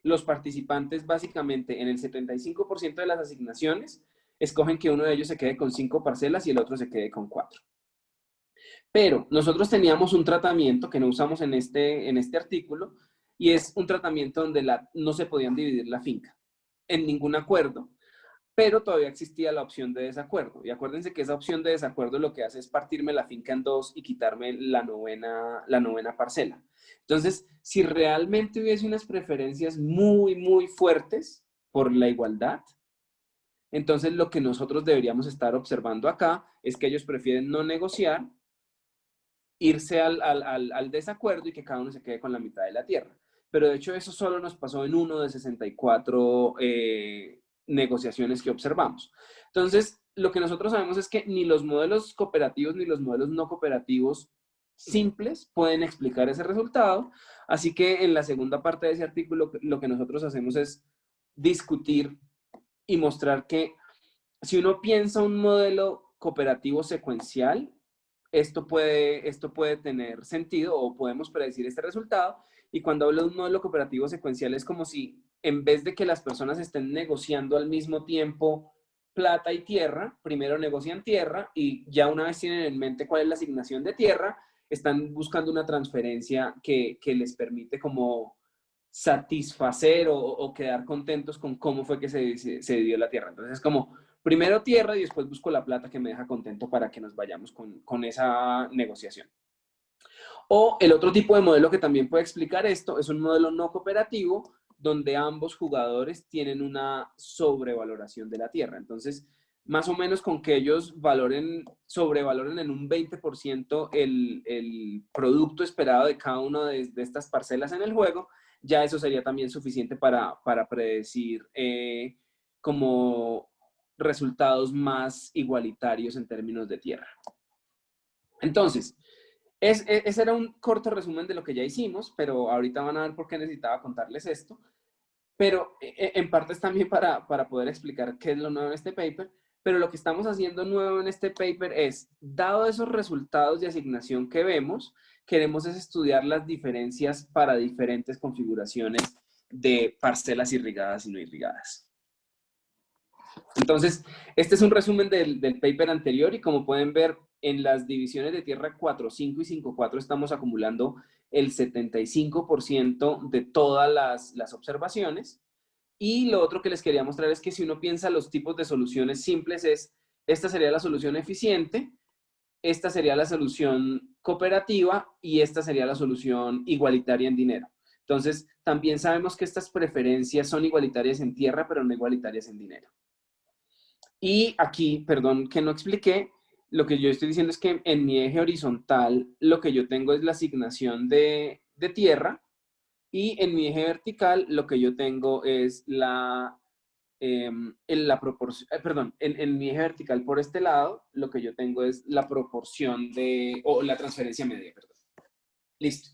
los participantes básicamente en el 75% de las asignaciones escogen que uno de ellos se quede con 5 parcelas y el otro se quede con 4. Pero nosotros teníamos un tratamiento que no usamos en este artículo y es un tratamiento donde no se podían dividir la finca en ningún acuerdo, pero todavía existía la opción de desacuerdo. Y acuérdense que esa opción de desacuerdo lo que hace es partirme la finca en 2 y quitarme la novena parcela. Entonces, si realmente hubiese unas preferencias muy, muy fuertes por la igualdad, entonces lo que nosotros deberíamos estar observando acá es que ellos prefieren no negociar, irse al desacuerdo y que cada uno se quede con la mitad de la tierra. Pero de hecho eso solo nos pasó en 1 de 64 negociaciones que observamos. Entonces, lo que nosotros sabemos es que ni los modelos cooperativos ni los modelos no cooperativos simples pueden explicar ese resultado. Así que en la segunda parte de ese artículo lo que nosotros hacemos es discutir y mostrar que si uno piensa un modelo cooperativo secuencial, esto puede tener sentido o podemos predecir este resultado. Y cuando hablo de un modelo cooperativo secuencial es como si en vez de que las personas estén negociando al mismo tiempo plata y tierra, primero negocian tierra y ya una vez tienen en mente cuál es la asignación de tierra, están buscando una transferencia que les permite como satisfacer o quedar contentos con cómo fue que se dividió la tierra. Entonces es como, primero tierra y después busco la plata que me deja contento para que nos vayamos con esa negociación. O el otro tipo de modelo que también puede explicar esto es un modelo no cooperativo, donde ambos jugadores tienen una sobrevaloración de la tierra. Entonces, más o menos con que ellos sobrevaloren en un 20% el producto esperado de cada una de estas parcelas en el juego, ya eso sería también suficiente para predecir como resultados más igualitarios en términos de tierra. Entonces, ese era un corto resumen de lo que ya hicimos, pero ahorita van a ver por qué necesitaba contarles esto. Pero en parte es también para poder explicar qué es lo nuevo en este paper. Pero lo que estamos haciendo nuevo en este paper es, dado esos resultados de asignación que vemos, queremos es estudiar las diferencias para diferentes configuraciones de parcelas irrigadas y no irrigadas. Entonces, este es un resumen del paper anterior y como pueden ver, en las divisiones de tierra 4.5 y 5.4 estamos acumulando el 75% de todas las observaciones. Y lo otro que les quería mostrar es que si uno piensa los tipos de soluciones simples esta sería la solución eficiente, esta sería la solución cooperativa y esta sería la solución igualitaria en dinero. Entonces, también sabemos que estas preferencias son igualitarias en tierra, pero no igualitarias en dinero. Y aquí, perdón que no expliqué, lo que yo estoy diciendo es que en mi eje horizontal lo que yo tengo es la asignación de tierra y en mi eje vertical lo que yo tengo es proporción, en mi eje vertical por este lado lo que yo tengo es la proporción o la transferencia media, perdón. Listo.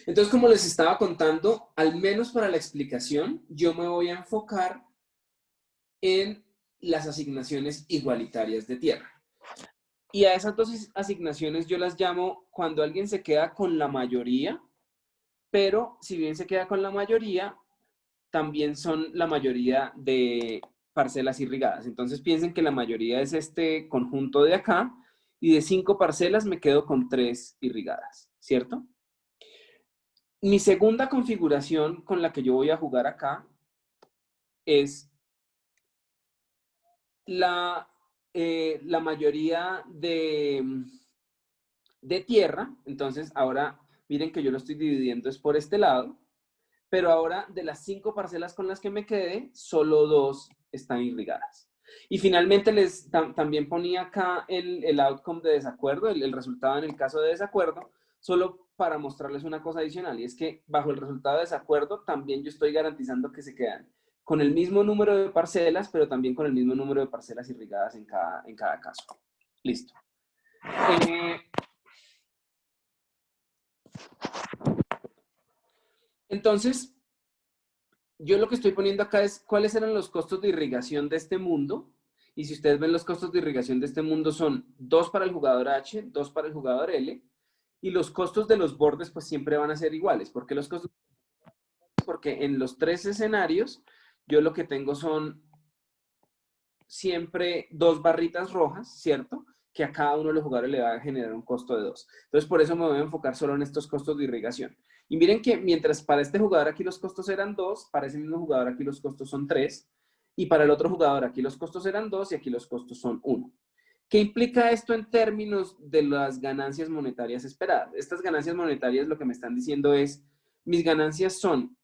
Entonces, como les estaba contando, al menos para la explicación, yo me voy a enfocar en las asignaciones igualitarias de tierra. Y a esas dos asignaciones yo las llamo cuando alguien se queda con la mayoría, pero si bien se queda con la mayoría, también son la mayoría de parcelas irrigadas. Entonces piensen que la mayoría es este conjunto de acá, y de 5 parcelas me quedo con 3 irrigadas, ¿cierto? Mi segunda configuración con la que yo voy a jugar acá es la mayoría de tierra. Entonces ahora miren que yo lo estoy dividiendo es por este lado, pero ahora de las 5 parcelas con las que me quedé, solo 2 están irrigadas. Y finalmente también ponía acá el outcome de desacuerdo, el resultado en el caso de desacuerdo, solo para mostrarles una cosa adicional, y es que bajo el resultado de desacuerdo también yo estoy garantizando que se quedan con el mismo número de parcelas, pero también con el mismo número de parcelas irrigadas en cada caso. Listo. Entonces, yo lo que estoy poniendo acá es cuáles eran los costos de irrigación de este mundo. Y si ustedes ven, los costos de irrigación de este mundo son 2 para el jugador H, 2 para el jugador L. Y los costos de los bordes pues siempre van a ser iguales. ¿Por qué los costos? Porque en los 3 escenarios yo lo que tengo son siempre 2 barritas rojas, ¿cierto? Que a cada uno de los jugadores le va a generar un costo de 2. Entonces, por eso me voy a enfocar solo en estos costos de irrigación. Y miren que mientras para este jugador aquí los costos eran 2, para ese mismo jugador aquí los costos son 3, y para el otro jugador aquí los costos eran 2 y aquí los costos son 1. ¿Qué implica esto en términos de las ganancias monetarias esperadas? Estas ganancias monetarias lo que me están diciendo es, mis ganancias son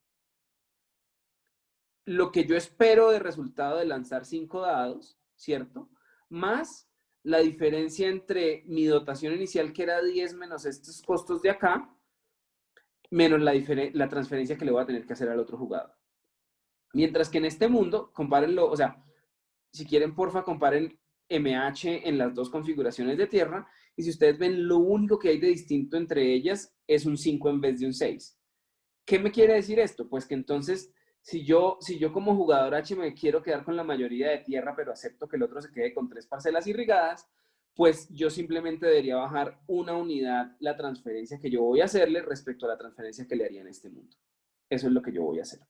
lo que yo espero de resultado de lanzar 5 dados, ¿cierto? Más la diferencia entre mi dotación inicial, que era 10, menos estos costos de acá, menos la transferencia que le voy a tener que hacer al otro jugador. Mientras que en este mundo, compárenlo, o sea, si quieren, porfa, comparen MH en las dos configuraciones de tierra, y si ustedes ven, lo único que hay de distinto entre ellas es un 5 en vez de un 6. ¿Qué me quiere decir esto? Pues que entonces, si yo como jugador H me quiero quedar con la mayoría de tierra, pero acepto que el otro se quede con 3 parcelas irrigadas, pues yo simplemente debería bajar una unidad la transferencia que yo voy a hacerle respecto a la transferencia que le haría en este mundo. Eso es lo que yo voy a hacer.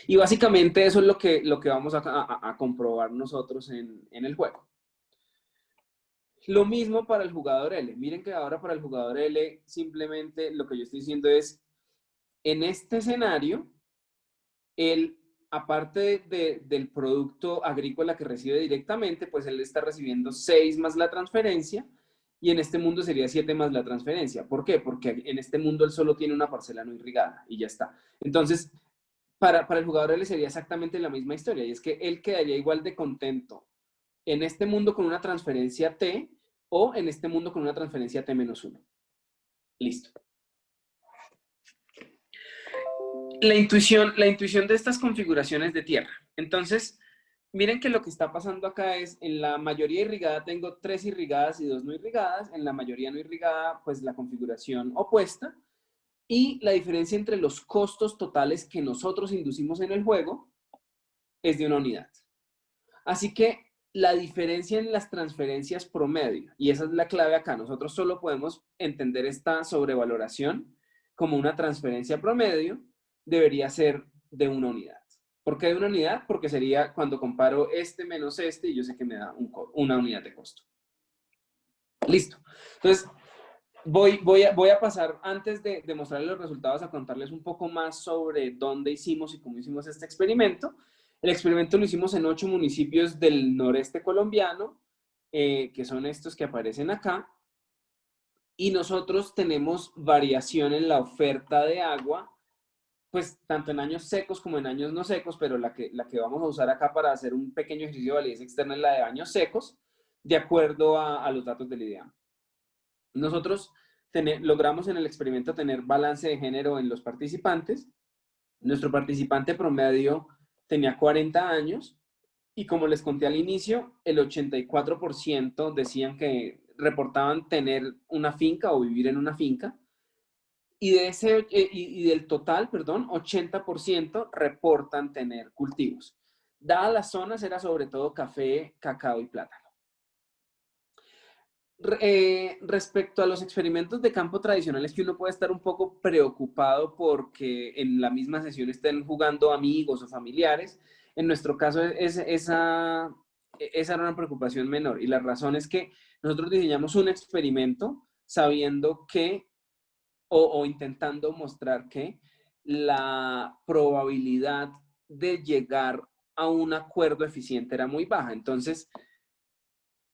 Y básicamente eso es lo que vamos a comprobar nosotros en el juego. Lo mismo para el jugador L. Miren que ahora para el jugador L simplemente lo que yo estoy diciendo es en este escenario, él, aparte del producto agrícola que recibe directamente, pues él está recibiendo 6 más la transferencia, y en este mundo sería 7 más la transferencia. ¿Por qué? Porque en este mundo él solo tiene una parcela no irrigada y ya está. Entonces, para el jugador L sería exactamente la misma historia, y es que él quedaría igual de contento en este mundo con una transferencia T o en este mundo con una transferencia T-1. Listo. La intuición de estas configuraciones de tierra. Entonces, miren que lo que está pasando acá es, en la mayoría irrigada tengo 3 irrigadas y 2 no irrigadas, en la mayoría no irrigada, pues la configuración opuesta, y la diferencia entre los costos totales que nosotros inducimos en el juego es de 1 unidad. Así que la diferencia en las transferencias promedio, y esa es la clave acá, nosotros solo podemos entender esta sobrevaloración como una transferencia promedio, debería ser de 1 unidad. ¿Por qué de 1 unidad? Porque sería cuando comparo este menos este y yo sé que me da una unidad de costo. Listo. Entonces, voy a pasar, antes de mostrarles los resultados, a contarles un poco más sobre dónde hicimos y cómo hicimos este experimento. El experimento lo hicimos en 8 municipios del noreste colombiano, que son estos que aparecen acá. Y nosotros tenemos variación en la oferta de agua, pues tanto en años secos como en años no secos, pero la que vamos a usar acá para hacer un pequeño ejercicio de validez externa es la de años secos, de acuerdo a los datos del IDEAM. Nosotros logramos en el experimento tener balance de género en los participantes. Nuestro participante promedio tenía 40 años y, como les conté al inicio, el 84% decían que reportaban tener una finca o vivir en una finca. Y, del total, perdón, 80% reportan tener cultivos. Dadas las zonas, era sobre todo café, cacao y plátano. Respecto a los experimentos de campo tradicionales, que uno puede estar un poco preocupado porque en la misma sesión estén jugando amigos o familiares, en nuestro caso esa era una preocupación menor. Y la razón es que nosotros diseñamos un experimento sabiendo que, o intentando mostrar que la probabilidad de llegar a un acuerdo eficiente era muy baja. Entonces,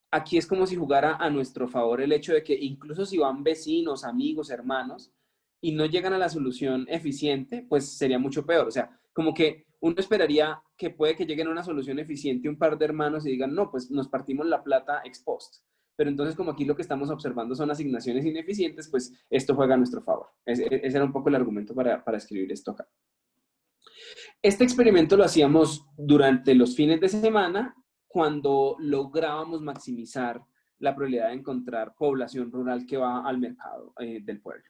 aquí es como si jugara a nuestro favor el hecho de que incluso si van vecinos, amigos, hermanos, y no llegan a la solución eficiente, pues sería mucho peor. O sea, como que uno esperaría que puede que lleguen a una solución eficiente un par de hermanos y digan, no, pues nos partimos la plata ex post. Pero entonces, como aquí lo que estamos observando son asignaciones ineficientes, pues esto juega a nuestro favor. Ese era un poco el argumento para escribir esto acá. Este experimento lo hacíamos durante los fines de semana, cuando lográbamos maximizar la probabilidad de encontrar población rural que va al mercado del pueblo.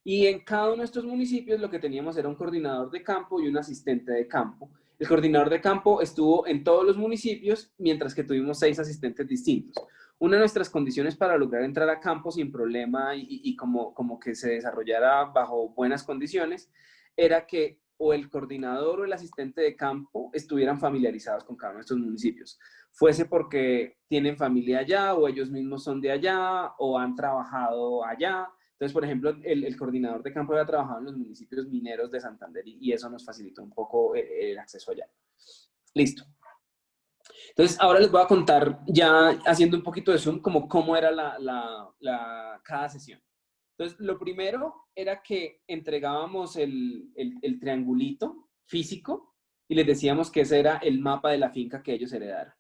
Y en cada uno de estos municipios lo que teníamos era un coordinador de campo y un asistente de campo. El coordinador de campo estuvo en todos los municipios, mientras que tuvimos 6 asistentes distintos. Una de nuestras condiciones para lograr entrar a campo sin problema y como que se desarrollara bajo buenas condiciones, era que o el coordinador o el asistente de campo estuvieran familiarizados con cada uno de estos municipios. Fuese porque tienen familia allá, o ellos mismos son de allá, o han trabajado allá. Entonces, por ejemplo, el coordinador de campo había trabajado en los municipios mineros de Santander y eso nos facilitó un poco el acceso allá. Listo. Entonces, ahora les voy a contar, ya haciendo un poquito de zoom, como cómo era cada sesión. Entonces, lo primero era que entregábamos el triangulito físico y les decíamos que ese era el mapa de la finca que ellos heredaron.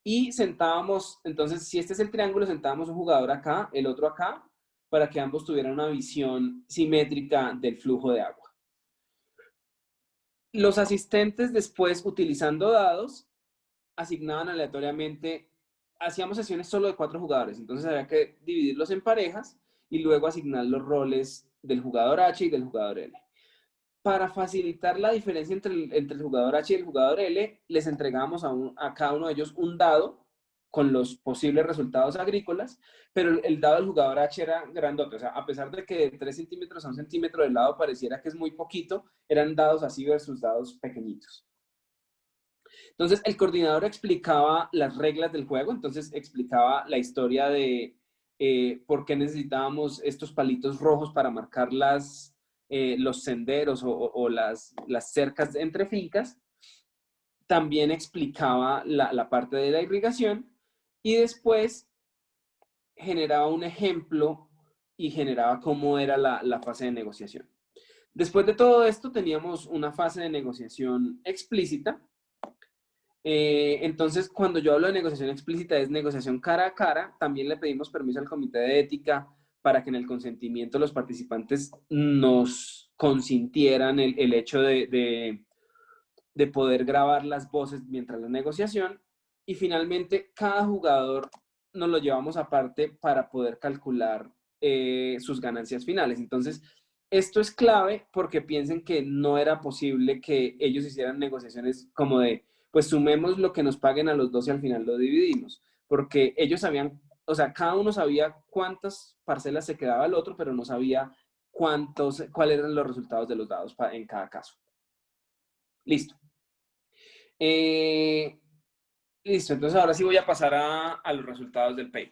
Y sentábamos, entonces, si este es el triángulo, sentábamos un jugador acá, el otro acá, para que ambos tuvieran una visión simétrica del flujo de agua. Los asistentes, después, utilizando dados, asignaban aleatoriamente, hacíamos sesiones solo de 4 jugadores, entonces había que dividirlos en parejas y luego asignar los roles del jugador H y del jugador L. Para facilitar la diferencia entre el jugador H y el jugador L, les entregábamos a cada uno de ellos un dado con los posibles resultados agrícolas, pero el dado del jugador H era grandote. O sea, a pesar de que de 3 centímetros a 1 centímetro del lado pareciera que es muy poquito, eran dados así versus dados pequeñitos. Entonces, el coordinador explicaba las reglas del juego, entonces explicaba la historia de por qué necesitábamos estos palitos rojos para marcar las los senderos o las cercas entre fincas. También explicaba la parte de la irrigación y después generaba un ejemplo y generaba cómo era la fase de negociación. Después de todo esto teníamos una fase de negociación explícita. Entonces, cuando yo hablo de negociación explícita, es negociación cara a cara. También le pedimos permiso al comité de ética para que en el consentimiento los participantes nos consintieran el hecho de poder grabar las voces mientras la negociación. Y finalmente, cada jugador nos lo llevamos aparte para poder calcular sus ganancias finales. Entonces, esto es clave porque piensen que no era posible que ellos hicieran negociaciones como de, pues sumemos lo que nos paguen a los dos y al final lo dividimos. Porque ellos sabían, o sea, cada uno sabía cuántas parcelas se quedaba el otro, pero no sabía cuáles eran los resultados de los dados en cada caso. Listo. Listo, entonces ahora sí voy a pasar a los resultados del paper.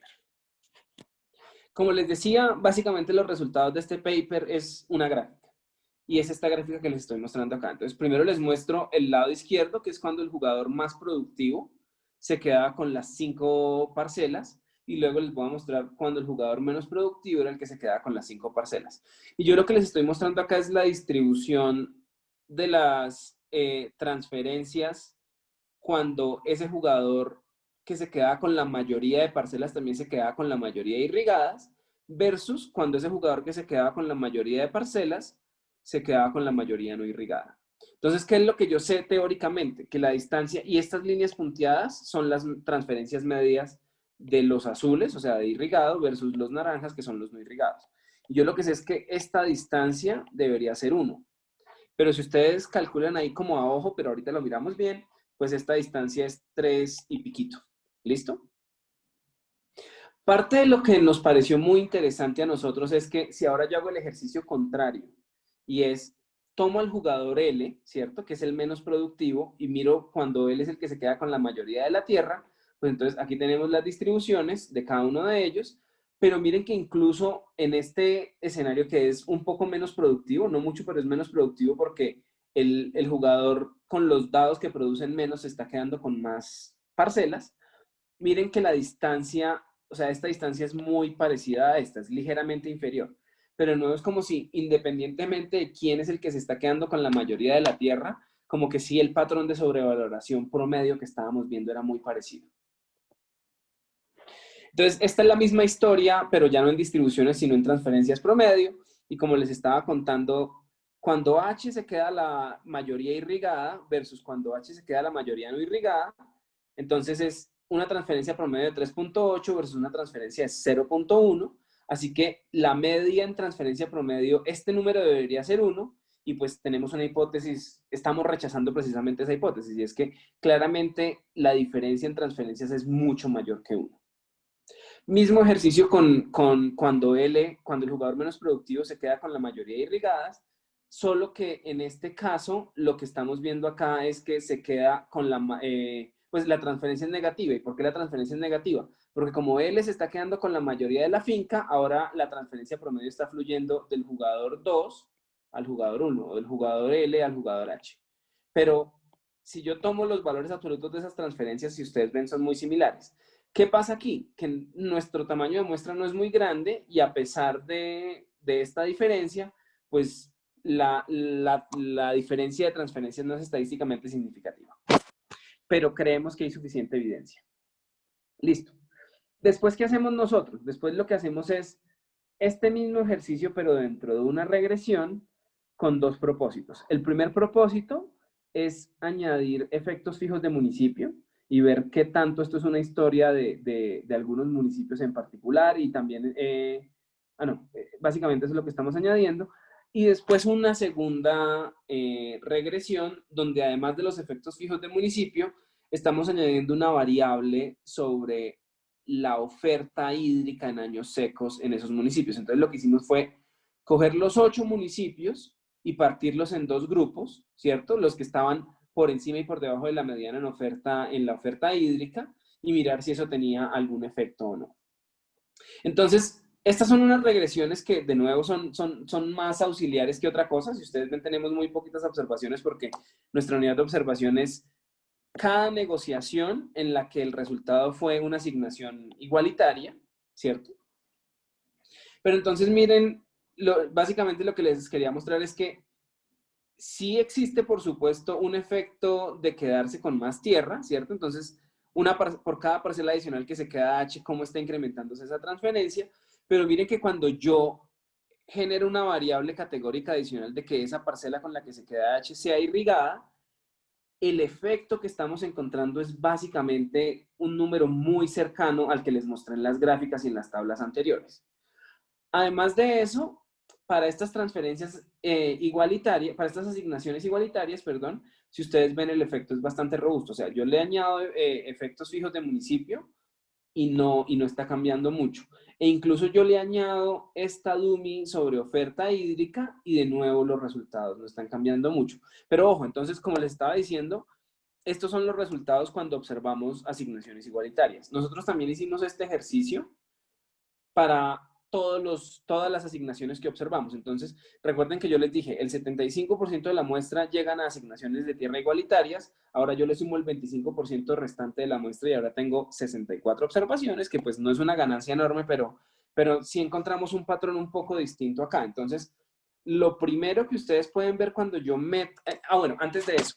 Como les decía, básicamente los resultados de este paper es una gráfica. Y es esta gráfica que les estoy mostrando acá. Entonces, primero les muestro el lado izquierdo, que es cuando el jugador más productivo se quedaba con las 5 parcelas. Y luego les voy a mostrar cuando el jugador menos productivo era el que se quedaba con las 5 parcelas. Y yo lo que les estoy mostrando acá es la distribución de las transferencias cuando ese jugador que se quedaba con la mayoría de parcelas también se quedaba con la mayoría de irrigadas, versus cuando ese jugador que se quedaba con la mayoría de parcelas se quedaba con la mayoría no irrigada. Entonces, ¿qué es lo que yo sé teóricamente? Que la distancia y estas líneas punteadas son las transferencias medias de los azules, o sea, de irrigado, versus los naranjas, que son los no irrigados. Y yo lo que sé es que esta distancia debería ser 1. Pero si ustedes calculan ahí como a ojo, pero ahorita lo miramos bien, pues esta distancia es 3 y piquito. ¿Listo? Parte de lo que nos pareció muy interesante a nosotros es que si ahora yo hago el ejercicio contrario y es, tomo al jugador L, ¿cierto? Que es el menos productivo y miro cuando él es el que se queda con la mayoría de la tierra, pues entonces aquí tenemos las distribuciones de cada uno de ellos, pero miren que incluso en este escenario que es un poco menos productivo, no mucho, pero es menos productivo porque el jugador con los dados que producen menos se está quedando con más parcelas. Miren que la distancia, o sea, esta distancia es muy parecida a esta, es ligeramente inferior. Pero no es como si, independientemente de quién es el que se está quedando con la mayoría de la tierra, como que sí el patrón de sobrevaloración promedio que estábamos viendo era muy parecido. Entonces, esta es la misma historia, pero ya no en distribuciones, sino en transferencias promedio. Y como les estaba contando, cuando H se queda la mayoría irrigada versus cuando H se queda la mayoría no irrigada, entonces es una transferencia promedio de 3.8 versus una transferencia de 0.1. Así que la media en transferencia promedio, este número debería ser 1. Y pues tenemos una hipótesis, estamos rechazando precisamente esa hipótesis. Y es que claramente la diferencia en transferencias es mucho mayor que 1. Mismo ejercicio con cuando el jugador menos productivo se queda con la mayoría de irrigadas, solo que en este caso lo que estamos viendo acá es que se queda con pues la transferencia es negativa. ¿Y por qué la transferencia es negativa? Porque como L se está quedando con la mayoría de la finca, ahora la transferencia promedio está fluyendo del jugador 2 al jugador 1, o del jugador L al jugador H. Pero si yo tomo los valores absolutos de esas transferencias, si ustedes ven, son muy similares. ¿Qué pasa aquí? Que nuestro tamaño de muestra no es muy grande y a pesar de esta diferencia, pues la diferencia de transferencias no es estadísticamente significativa. Pero creemos que hay suficiente evidencia. Listo. Después, ¿qué hacemos nosotros? Después lo que hacemos es este mismo ejercicio, pero dentro de una regresión con 2 propósitos. El primer propósito es añadir efectos fijos de municipio y ver qué tanto esto es una historia de algunos municipios en particular y también, básicamente eso es lo que estamos añadiendo. Y después una segunda regresión donde además de los efectos fijos de municipio, estamos añadiendo una variable sobre la oferta hídrica en años secos en esos municipios. Entonces lo que hicimos fue coger los 8 municipios y partirlos en 2 grupos, ¿cierto? Los que estaban por encima y por debajo de la mediana en la oferta hídrica y mirar si eso tenía algún efecto o no. Entonces, Estas son unas regresiones que, de nuevo, son más auxiliares que otra cosa. Si ustedes ven, tenemos muy poquitas observaciones porque nuestra unidad de observación es cada negociación en la que el resultado fue una asignación igualitaria, ¿cierto? Pero entonces miren, básicamente lo que les quería mostrar es que sí existe, por supuesto, un efecto de quedarse con más tierra, ¿cierto? Entonces, por cada parcela adicional que se queda H, cómo está incrementándose esa transferencia. Pero miren que cuando yo genero una variable categórica adicional de que esa parcela con la que se queda H sea irrigada, el efecto que estamos encontrando es básicamente un número muy cercano al que les mostré en las gráficas y en las tablas anteriores. Además de eso, para estas transferencias igualitarias, para estas asignaciones igualitarias, perdón, si ustedes ven el efecto es bastante robusto. O sea, yo le añado efectos fijos de municipio y no está cambiando mucho. E incluso yo le añado esta dummy sobre oferta hídrica y de nuevo los resultados no están cambiando mucho. Pero ojo, entonces, como les estaba diciendo, estos son los resultados cuando observamos asignaciones igualitarias. Nosotros también hicimos este ejercicio para todas las asignaciones que observamos. Entonces, recuerden que yo les dije, el 75% de la muestra llegan a asignaciones de tierra igualitarias. Ahora yo le sumo el 25% restante de la muestra y ahora tengo 64 observaciones, que pues no es una ganancia enorme, pero sí encontramos un patrón un poco distinto acá. Entonces, lo primero que ustedes pueden ver cuando yo meto... bueno, antes de eso,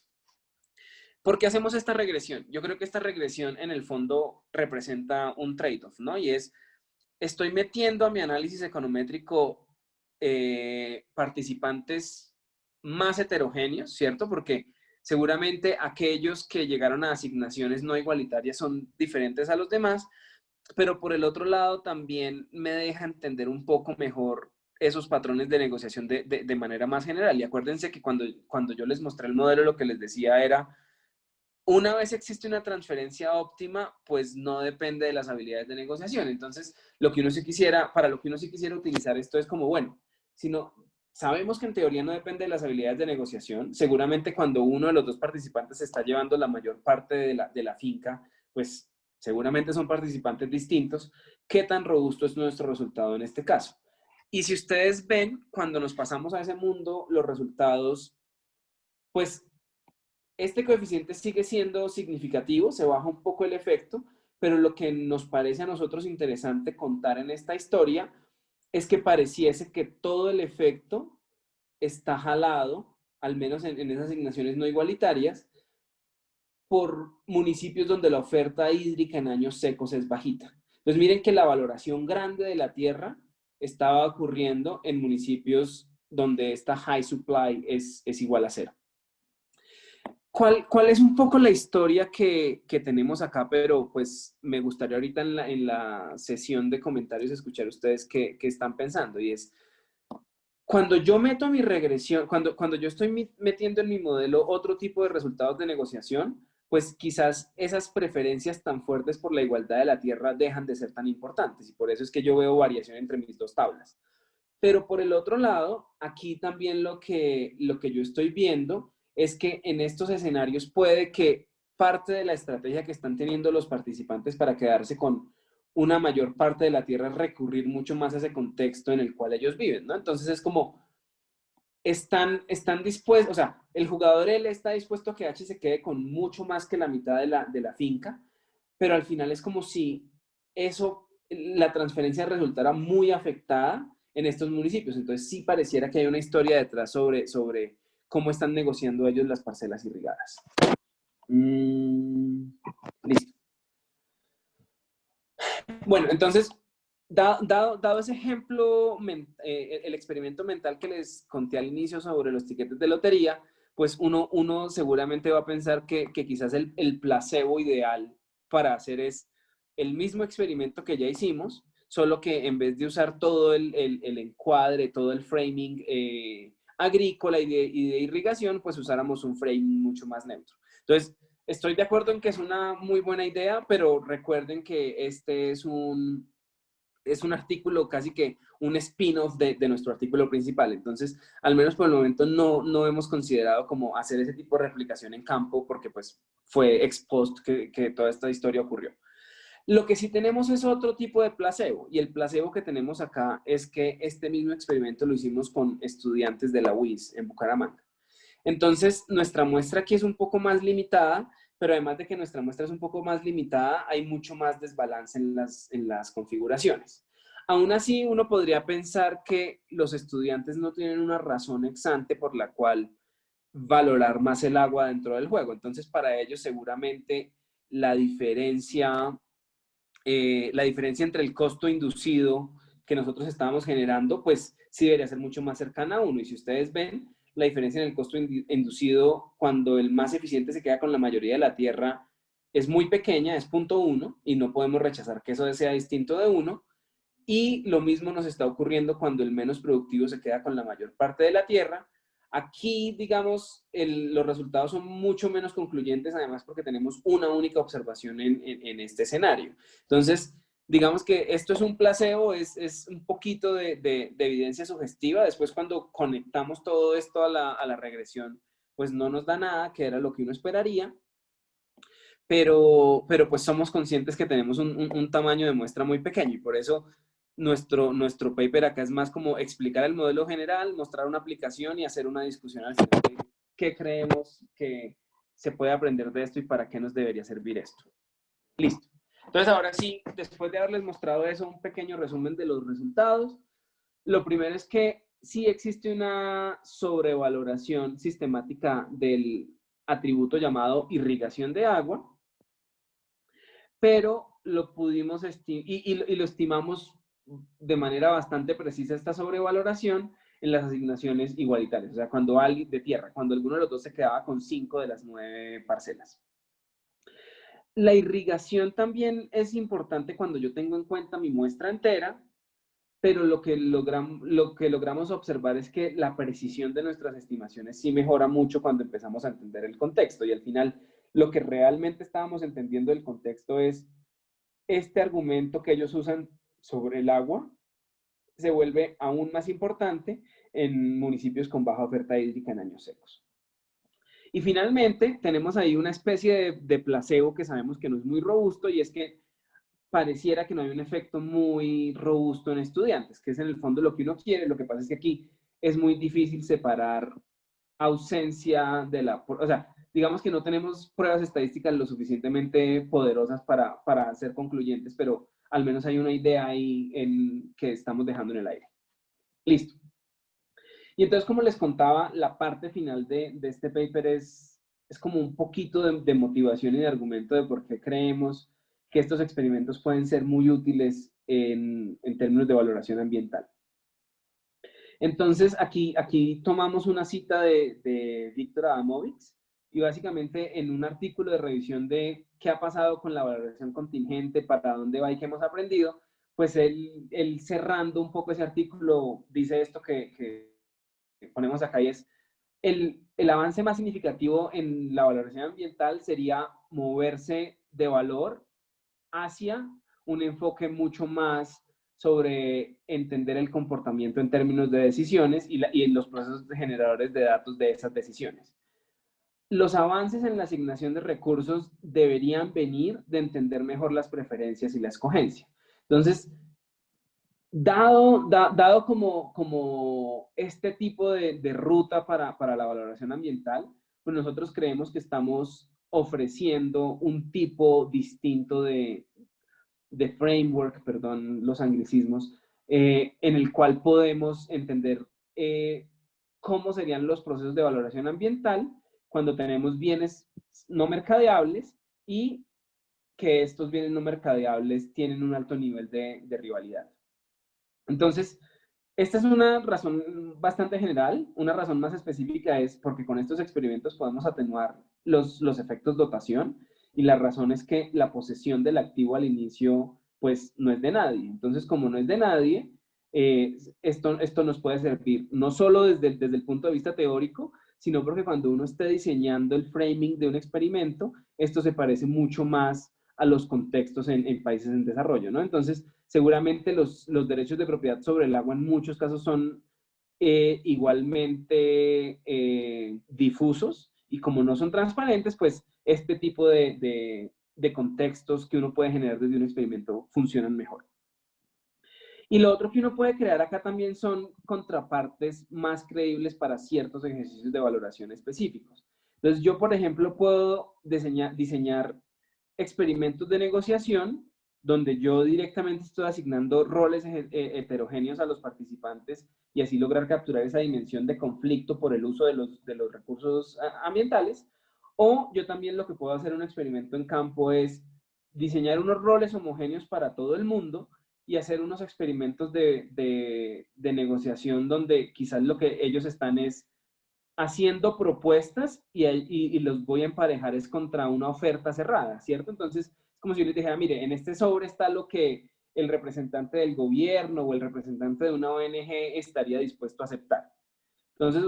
¿por qué hacemos esta regresión? Yo creo que esta regresión en el fondo representa un trade-off, ¿no? Y es, estoy metiendo a mi análisis econométrico participantes más heterogéneos, ¿cierto? Porque seguramente aquellos que llegaron a asignaciones no igualitarias son diferentes a los demás, pero por el otro lado también me deja entender un poco mejor esos patrones de negociación de manera más general. Y acuérdense que cuando yo les mostré el modelo, lo que les decía era, una vez existe una transferencia óptima, pues no depende de las habilidades de negociación. Entonces, para lo que uno sí quisiera utilizar esto es como, bueno, si no, sabemos que en teoría no depende de las habilidades de negociación. Seguramente cuando uno de los dos participantes está llevando la mayor parte de la finca, pues seguramente son participantes distintos. ¿Qué tan robusto es nuestro resultado en este caso? Y si ustedes ven, cuando nos pasamos a ese mundo, los resultados, pues este coeficiente sigue siendo significativo, se baja un poco el efecto, pero lo que nos parece a nosotros interesante contar en esta historia es que pareciese que todo el efecto está jalado, al menos en esas asignaciones no igualitarias, por municipios donde la oferta hídrica en años secos es bajita. Entonces miren que la valoración grande de la tierra estaba ocurriendo en municipios donde esta high supply es igual a cero. ¿Cuál es un poco la historia que tenemos acá? Pero pues me gustaría ahorita en la sesión de comentarios escuchar ustedes qué están pensando. Y es, cuando yo meto mi regresión, cuando yo estoy metiendo en mi modelo otro tipo de resultados de negociación, pues quizás esas preferencias tan fuertes por la igualdad de la tierra dejan de ser tan importantes. Y por eso es que yo veo variación entre mis dos tablas. Pero por el otro lado, aquí también lo que yo estoy viendo es que en estos escenarios puede que parte de la estrategia que están teniendo los participantes para quedarse con una mayor parte de la tierra es recurrir mucho más a ese contexto en el cual ellos viven, ¿no? Entonces es como, están dispuestos, o sea, el jugador L está dispuesto a que H se quede con mucho más que la mitad de la finca, pero al final es como si la transferencia resultara muy afectada en estos municipios. Entonces sí pareciera que hay una historia detrás sobre cómo están negociando ellos las parcelas irrigadas. Listo. Bueno, entonces, dado ese ejemplo, el experimento mental que les conté al inicio sobre los tiquetes de lotería, pues uno seguramente va a pensar que quizás el placebo ideal para hacer es el mismo experimento que ya hicimos, solo que en vez de usar todo el encuadre, todo el framing agrícola y de irrigación, pues usáramos un framing mucho más neutro. Entonces, estoy de acuerdo en que es una muy buena idea, pero recuerden que este es un artículo, casi que un spin-off de nuestro artículo principal. Entonces, al menos por el momento no hemos considerado como hacer ese tipo de replicación en campo porque pues fue ex post que toda esta historia ocurrió. Lo que sí tenemos es otro tipo de placebo, y el placebo que tenemos acá es que este mismo experimento lo hicimos con estudiantes de la UIS en Bucaramanga. Entonces, nuestra muestra aquí es un poco más limitada, pero además de que nuestra muestra es un poco más limitada, hay mucho más desbalance en las configuraciones. Aún así, uno podría pensar que los estudiantes no tienen una razón ex ante por la cual valorar más el agua dentro del juego. Entonces, para ellos seguramente la diferencia entre el costo inducido que nosotros estábamos generando, pues sí debería ser mucho más cercana a 1. Y si ustedes ven, la diferencia en el costo inducido cuando el más eficiente se queda con la mayoría de la tierra es muy pequeña, es 0.1, y no podemos rechazar que eso sea distinto de 1. Y lo mismo nos está ocurriendo cuando el menos productivo se queda con la mayor parte de la tierra. Aquí, digamos, los resultados son mucho menos concluyentes, además porque tenemos una única observación en este escenario. Entonces, digamos que esto es un placebo, es un poquito de evidencia sugestiva. Después, cuando conectamos todo esto a la regresión, pues no nos da nada, que era lo que uno esperaría. Pero pues somos conscientes que tenemos un tamaño de muestra muy pequeño, y por eso nuestro paper acá es más como explicar el modelo general, mostrar una aplicación y hacer una discusión al final de qué creemos que se puede aprender de esto y para qué nos debería servir esto. Listo. Entonces, ahora sí, después de haberles mostrado eso, un pequeño resumen de los resultados. Lo primero es que sí existe una sobrevaloración sistemática del atributo llamado irrigación de agua, pero lo pudimos y lo estimamos de manera bastante precisa, esta sobrevaloración, en las asignaciones igualitarias, o sea, cuando alguno de los dos se quedaba con 5 de las 9 parcelas. La irrigación también es importante cuando yo tengo en cuenta mi muestra entera, pero lo que logramos observar es que la precisión de nuestras estimaciones sí mejora mucho cuando empezamos a entender el contexto, y al final lo que realmente estábamos entendiendo del contexto es este argumento que ellos usan sobre el agua se vuelve aún más importante en municipios con baja oferta hídrica en años secos. Y finalmente tenemos ahí una especie de placebo que sabemos que no es muy robusto, y es que pareciera que no hay un efecto muy robusto en estudiantes, que es en el fondo lo que uno quiere. Lo que pasa es que aquí es muy difícil separar ausencia de la... O sea, digamos que no tenemos pruebas estadísticas lo suficientemente poderosas para ser concluyentes, pero al menos hay una idea ahí que estamos dejando en el aire. Listo. Y entonces, como les contaba, la parte final de este paper es como un poquito de motivación y de argumento de por qué creemos que estos experimentos pueden ser muy útiles en términos de valoración ambiental. Entonces, aquí tomamos una cita de Víctor Adamovich, y básicamente en un artículo de revisión de qué ha pasado con la valoración contingente, para dónde va y qué hemos aprendido, pues él cerrando un poco ese artículo dice esto que ponemos acá, y es el avance más significativo en la valoración ambiental sería moverse de valor hacia un enfoque mucho más sobre entender el comportamiento en términos de decisiones y en los procesos generadores de datos de esas decisiones. Los avances en la asignación de recursos deberían venir de entender mejor las preferencias y la escogencia. Entonces, dado como este tipo de ruta para la valoración ambiental, pues nosotros creemos que estamos ofreciendo un tipo distinto de framework, perdón los anglicismos, en el cual podemos entender cómo serían los procesos de valoración ambiental cuando tenemos bienes no mercadeables y que estos bienes no mercadeables tienen un alto nivel de rivalidad. Entonces, esta es una razón bastante general. Una razón más específica es porque con estos experimentos podemos atenuar los efectos dotación, y la razón es que la posesión del activo al inicio pues no es de nadie. Entonces, como no es de nadie, esto nos puede servir no solo desde el punto de vista teórico, sino porque cuando uno esté diseñando el framing de un experimento, esto se parece mucho más a los contextos en países en desarrollo, ¿no? Entonces, seguramente los derechos de propiedad sobre el agua en muchos casos son igualmente difusos, y como no son transparentes, pues este tipo de de contextos que uno puede generar desde un experimento funcionan mejor. Y lo otro que uno puede crear acá también son contrapartes más creíbles para ciertos ejercicios de valoración específicos. Entonces yo, por ejemplo, puedo diseñar experimentos de negociación donde yo directamente estoy asignando roles heterogéneos a los participantes y así lograr capturar esa dimensión de conflicto por el uso de los recursos ambientales. O yo también lo que puedo hacer en un experimento en campo es diseñar unos roles homogéneos para todo el mundo y hacer unos experimentos de negociación donde quizás lo que ellos están es haciendo propuestas y los voy a emparejar es contra una oferta cerrada, ¿cierto? Entonces, es como si yo les dijera, mire, en este sobre está lo que el representante del gobierno o el representante de una ONG estaría dispuesto a aceptar. Entonces,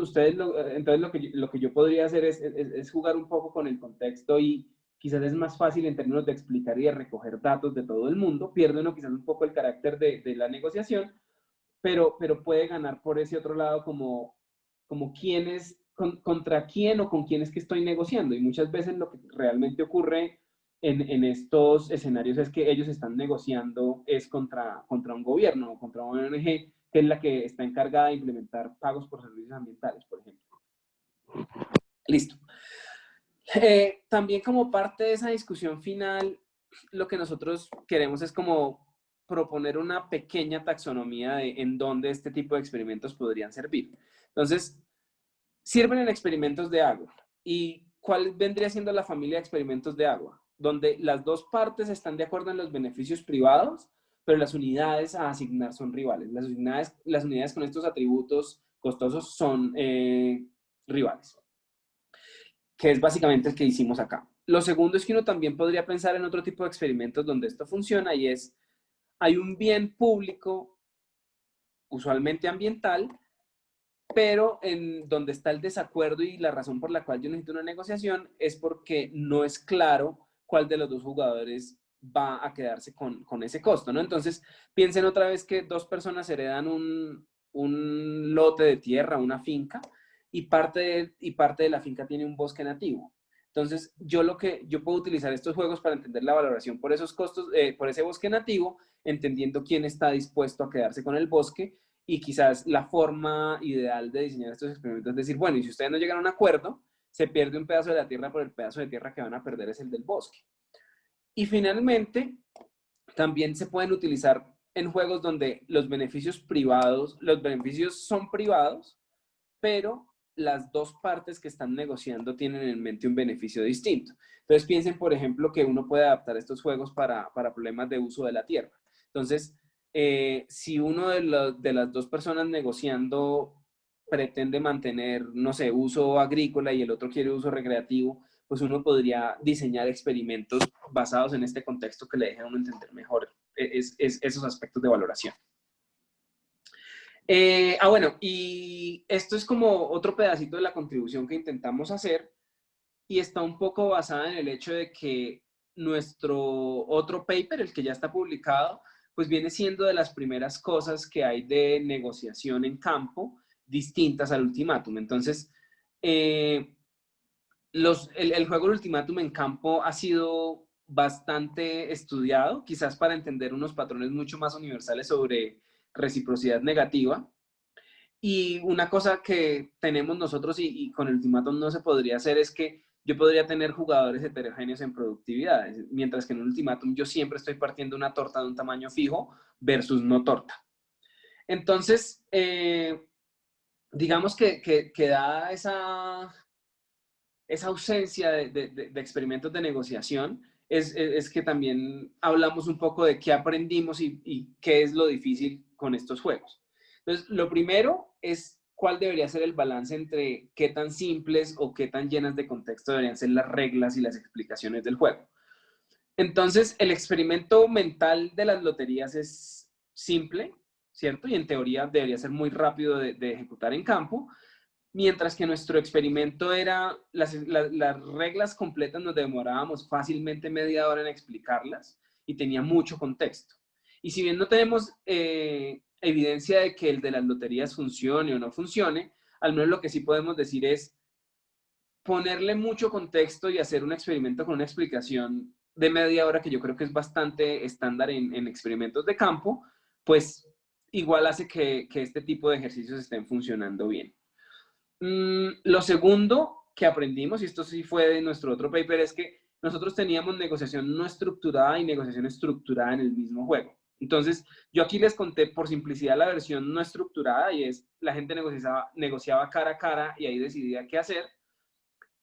lo que yo podría hacer es jugar un poco con el contexto y quizás es más fácil en términos de explicar y de recoger datos de todo el mundo. Pierde uno quizás un poco el carácter de la negociación, pero puede ganar por ese otro lado como quién es, contra quién o con quién es que estoy negociando. Y muchas veces lo que realmente ocurre en estos escenarios es que ellos están negociando es contra un gobierno o contra una ONG, que es la que está encargada de implementar pagos por servicios ambientales, por ejemplo. Listo. También como parte de esa discusión final, lo que nosotros queremos es como proponer una pequeña taxonomía de en dónde este tipo de experimentos podrían servir. Entonces, sirven en experimentos de agua. ¿Y cuál vendría siendo la familia de experimentos de agua? Donde las dos partes están de acuerdo en los beneficios privados, pero las unidades a asignar son rivales. Las unidades con estos atributos costosos son rivales, que es básicamente el que hicimos acá. Lo segundo es que uno también podría pensar en otro tipo de experimentos donde esto funciona y es, hay un bien público, usualmente ambiental, pero en donde está el desacuerdo y la razón por la cual yo necesito una negociación es porque no es claro cuál de los dos jugadores va a quedarse con ese costo, ¿no? Entonces, piensen otra vez que dos personas heredan un lote de tierra, una finca, y parte de la finca tiene un bosque nativo. Entonces, yo puedo utilizar estos juegos para entender la valoración por esos costos, por ese bosque nativo, entendiendo quién está dispuesto a quedarse con el bosque. Y quizás la forma ideal de diseñar estos experimentos es decir, bueno, y si ustedes no llegan a un acuerdo, se pierde un pedazo de la tierra, por el pedazo de tierra que van a perder es el del bosque. Y finalmente, también se pueden utilizar en juegos donde los beneficios son privados, pero las dos partes que están negociando tienen en mente un beneficio distinto. Entonces piensen, por ejemplo, que uno puede adaptar estos juegos para problemas de uso de la tierra. Entonces, si uno de las dos personas negociando pretende mantener, no sé, uso agrícola y el otro quiere uso recreativo, pues uno podría diseñar experimentos basados en este contexto que le dejen a uno entender mejor esos aspectos de valoración. Bueno, y esto es como otro pedacito de la contribución que intentamos hacer y está un poco basada en el hecho de que nuestro otro paper, el que ya está publicado, pues viene siendo de las primeras cosas que hay de negociación en campo distintas al ultimátum. Entonces, el juego del ultimátum en campo ha sido bastante estudiado, quizás para entender unos patrones mucho más universales sobre reciprocidad negativa. Y una cosa que tenemos nosotros y con el ultimátum no se podría hacer es que yo podría tener jugadores heterogéneos en productividad, mientras que en un ultimátum yo siempre estoy partiendo una torta de un tamaño fijo versus no torta. Entonces, digamos que dada esa ausencia de experimentos de negociación, es que también hablamos un poco de qué aprendimos y qué es lo difícil con estos juegos. Entonces, lo primero es cuál debería ser el balance entre qué tan simples o qué tan llenas de contexto deberían ser las reglas y las explicaciones del juego. Entonces, el experimento mental de las loterías es simple, ¿cierto? Y en teoría debería ser muy rápido de ejecutar en campo, mientras que nuestro experimento era, las reglas completas nos demorábamos fácilmente media hora en explicarlas y tenía mucho contexto. Y si bien no tenemos evidencia de que el de las loterías funcione o no funcione, al menos lo que sí podemos decir es ponerle mucho contexto y hacer un experimento con una explicación de media hora, que yo creo que es bastante estándar en experimentos de campo, pues igual hace que este tipo de ejercicios estén funcionando bien. Lo segundo que aprendimos, y esto sí fue de nuestro otro paper, es que nosotros teníamos negociación no estructurada y negociación estructurada en el mismo juego. Entonces, yo aquí les conté por simplicidad la versión no estructurada, y es la gente negociaba cara a cara y ahí decidía qué hacer,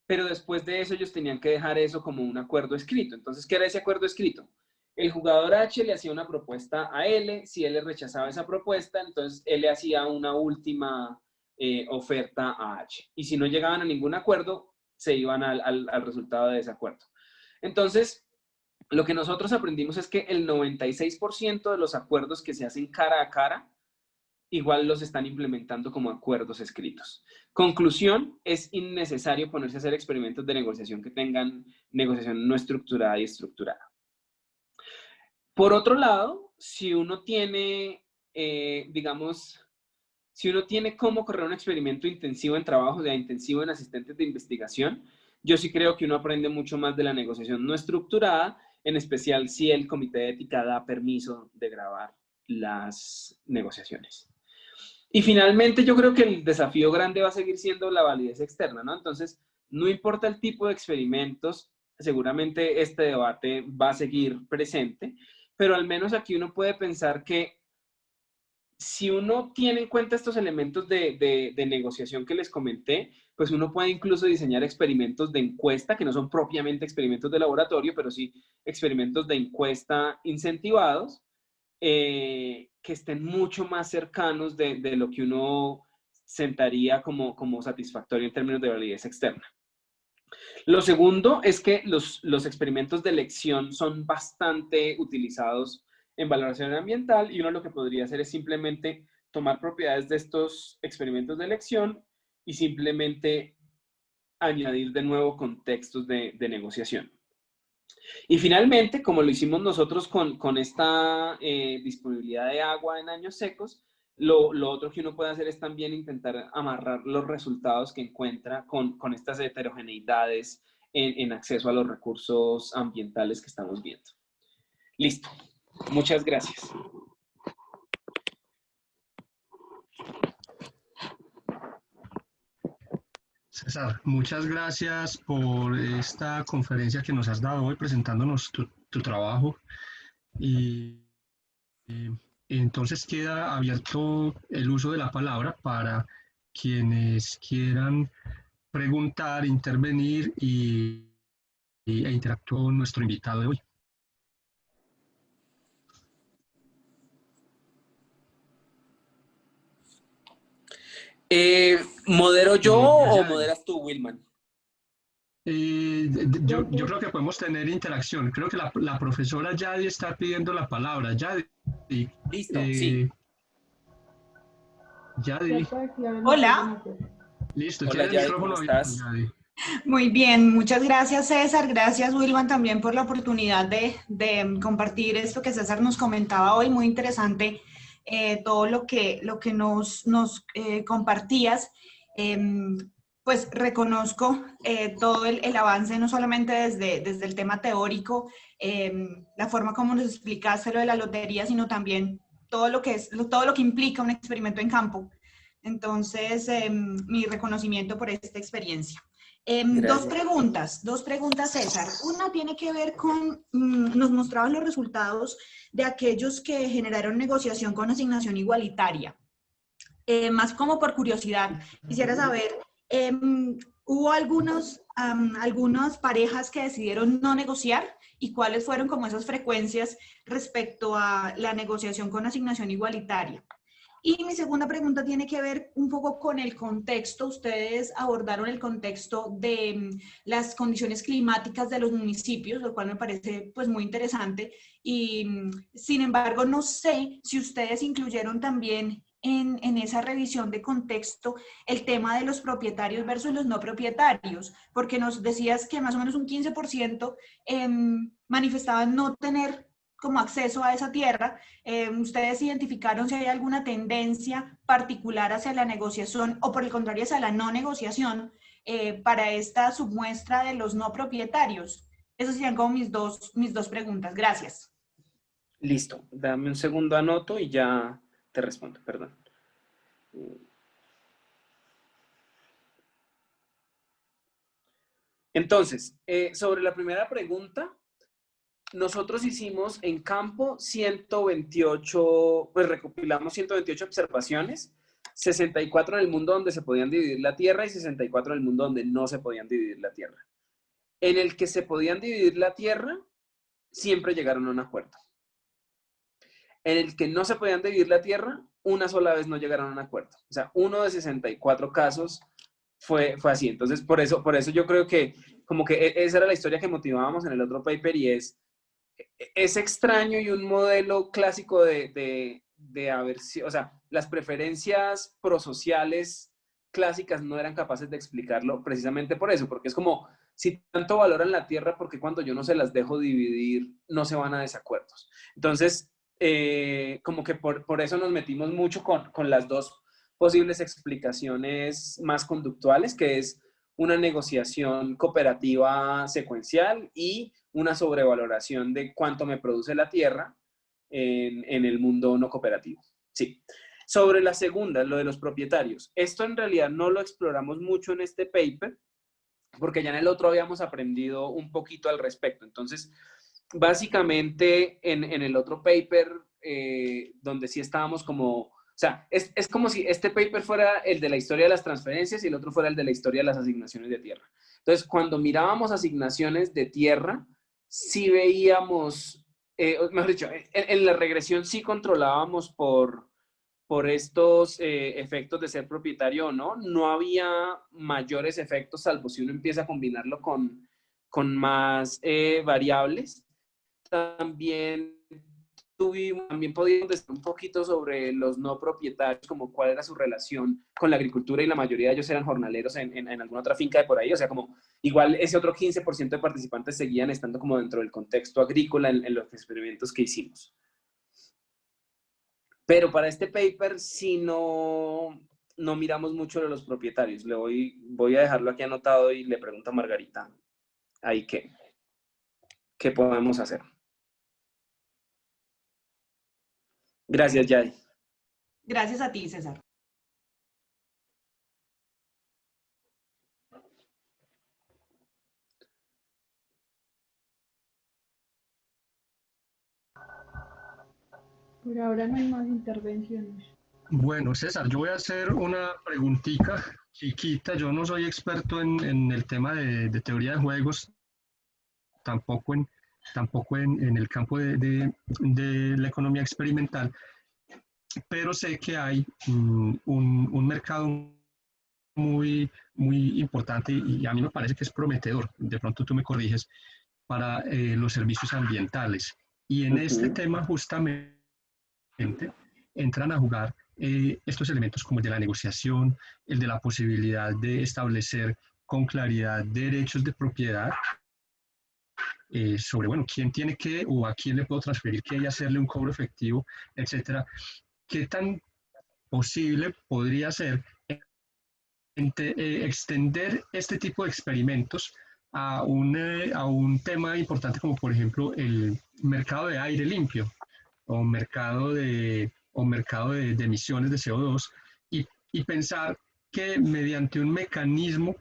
pero después de eso ellos tenían que dejar eso como un acuerdo escrito. Entonces, ¿qué era ese acuerdo escrito? El jugador H le hacía una propuesta a L, si L rechazaba esa propuesta, entonces L hacía una última oferta a H. Y si no llegaban a ningún acuerdo, se iban al resultado de ese acuerdo. Entonces, lo que nosotros aprendimos es que el 96% de los acuerdos que se hacen cara a cara, igual los están implementando como acuerdos escritos. Conclusión, es innecesario ponerse a hacer experimentos de negociación que tengan negociación no estructurada y estructurada. Por otro lado, si uno tiene, digamos, si uno tiene cómo correr un experimento intensivo en trabajo, intensivo en asistentes de investigación, yo sí creo que uno aprende mucho más de la negociación no estructurada, en especial si el comité de ética da permiso de grabar las negociaciones. Y finalmente, yo creo que el desafío grande va a seguir siendo la validez externa, ¿no? Entonces, no importa el tipo de experimentos, seguramente este debate va a seguir presente, pero al menos aquí uno puede pensar que si uno tiene en cuenta estos elementos de negociación que les comenté, pues uno puede incluso diseñar experimentos de encuesta, que no son propiamente experimentos de laboratorio, pero sí experimentos de encuesta incentivados, que estén mucho más cercanos de lo que uno sentaría como satisfactorio en términos de validez externa. Lo segundo es que los experimentos de elección son bastante utilizados en valoración ambiental, y uno lo que podría hacer es simplemente tomar propiedades de estos experimentos de elección y simplemente añadir de nuevo contextos de negociación. Y finalmente, como lo hicimos nosotros con esta disponibilidad de agua en años secos, lo otro que uno puede hacer es también intentar amarrar los resultados que encuentra con estas heterogeneidades en acceso a los recursos ambientales que estamos viendo. Listo. Muchas gracias. César, muchas gracias por esta conferencia que nos has dado hoy presentándonos tu trabajo. Y entonces queda abierto el uso de la palabra para quienes quieran preguntar, intervenir e interactuar con nuestro invitado de hoy. ¿Modero yo o moderas tú, Wilman? Yo creo que podemos tener interacción. Creo que la profesora Yadi está pidiendo la palabra. Yadi. Listo, sí. Yadi. Hola. Listo, Hola, tiene el Yadi, micrófono ¿cómo estás? Yadi. Muy bien, muchas gracias César, gracias Wilman también por la oportunidad de compartir esto que César nos comentaba hoy, muy interesante todo lo que nos compartías. Pues reconozco todo el avance, no solamente desde el tema teórico, la forma como nos explicaste lo de la lotería, sino también todo lo que implica un experimento en campo. Entonces, mi reconocimiento por esta experiencia. Dos preguntas, César. Una tiene que ver con, nos mostraban los resultados de aquellos que generaron negociación con asignación igualitaria. Más como por curiosidad, quisiera saber, ¿hubo algunas parejas que decidieron no negociar? ¿Y cuáles fueron como esas frecuencias respecto a la negociación con asignación igualitaria? Y mi segunda pregunta tiene que ver un poco con el contexto. Ustedes abordaron el contexto de las condiciones climáticas de los municipios, lo cual me parece pues muy interesante. Y sin embargo, no sé si ustedes incluyeron también en esa revisión de contexto el tema de los propietarios versus los no propietarios, porque nos decías que más o menos un 15% manifestaban no tener como acceso a esa tierra. ¿Ustedes identificaron si hay alguna tendencia particular hacia la negociación o por el contrario hacia la no negociación para esta submuestra de los no propietarios? Esas serían como mis dos preguntas. Gracias. Listo, dame un segundo, anoto y ya te respondo, perdón. Entonces, sobre la primera pregunta, nosotros hicimos en campo 128, pues recopilamos 128 observaciones, 64 en el mundo donde se podían dividir la Tierra y 64 en el mundo donde no se podían dividir la Tierra. En el que se podían dividir la Tierra, siempre llegaron a un acuerdo. En el que no se podían dividir la Tierra, una sola vez no llegaron a un acuerdo. O sea, uno de 64 casos fue así. Entonces, por eso yo creo que como que esa era la historia que motivábamos en el otro paper y es extraño y un modelo clásico de aversión, o sea, las preferencias prosociales clásicas no eran capaces de explicarlo precisamente por eso, porque es como, si tanto valoran la tierra, porque cuando yo no se las dejo dividir, no se van a desacuerdos. Entonces, como que por eso nos metimos mucho con las dos posibles explicaciones más conductuales, que es una negociación cooperativa secuencial y una sobrevaloración de cuánto me produce la tierra en el mundo no cooperativo. Sí. Sobre la segunda, lo de los propietarios. Esto en realidad no lo exploramos mucho en este paper, porque ya en el otro habíamos aprendido un poquito al respecto. Entonces, básicamente en el otro paper, donde sí estábamos como... O sea, es como si este paper fuera el de la historia de las transferencias y el otro fuera el de la historia de las asignaciones de tierra. Entonces, cuando mirábamos asignaciones de tierra, sí veíamos, mejor dicho, en la regresión sí controlábamos por estos efectos de ser propietario o no. No había mayores efectos, salvo si uno empieza a combinarlo con más variables. También podíamos decir un poquito sobre los no propietarios, como cuál era su relación con la agricultura, y la mayoría de ellos eran jornaleros en alguna otra finca de por ahí, o sea, como igual ese otro 15% de participantes seguían estando como dentro del contexto agrícola en los experimentos que hicimos. Pero para este paper sí no miramos mucho de los propietarios. Voy a dejarlo aquí anotado y le pregunto a Margarita ahí qué podemos hacer. Gracias, Yadi. Gracias a ti, César. Por ahora no hay más intervenciones. Bueno, César, yo voy a hacer una preguntita chiquita. Yo no soy experto en el tema de teoría de juegos, tampoco en el campo de la economía experimental, pero sé que hay un mercado muy, muy importante y a mí me parece que es prometedor, de pronto tú me corriges, para los servicios ambientales. Y en este tema justamente entran a jugar estos elementos como el de la negociación, el de la posibilidad de establecer con claridad derechos de propiedad sobre, bueno, quién tiene que o a quién le puedo transferir qué y hacerle un cobro efectivo, etcétera. ¿Qué tan posible podría ser extender este tipo de experimentos a un tema importante como por ejemplo el mercado de aire limpio o mercado de emisiones de CO2 y pensar que mediante un mecanismo,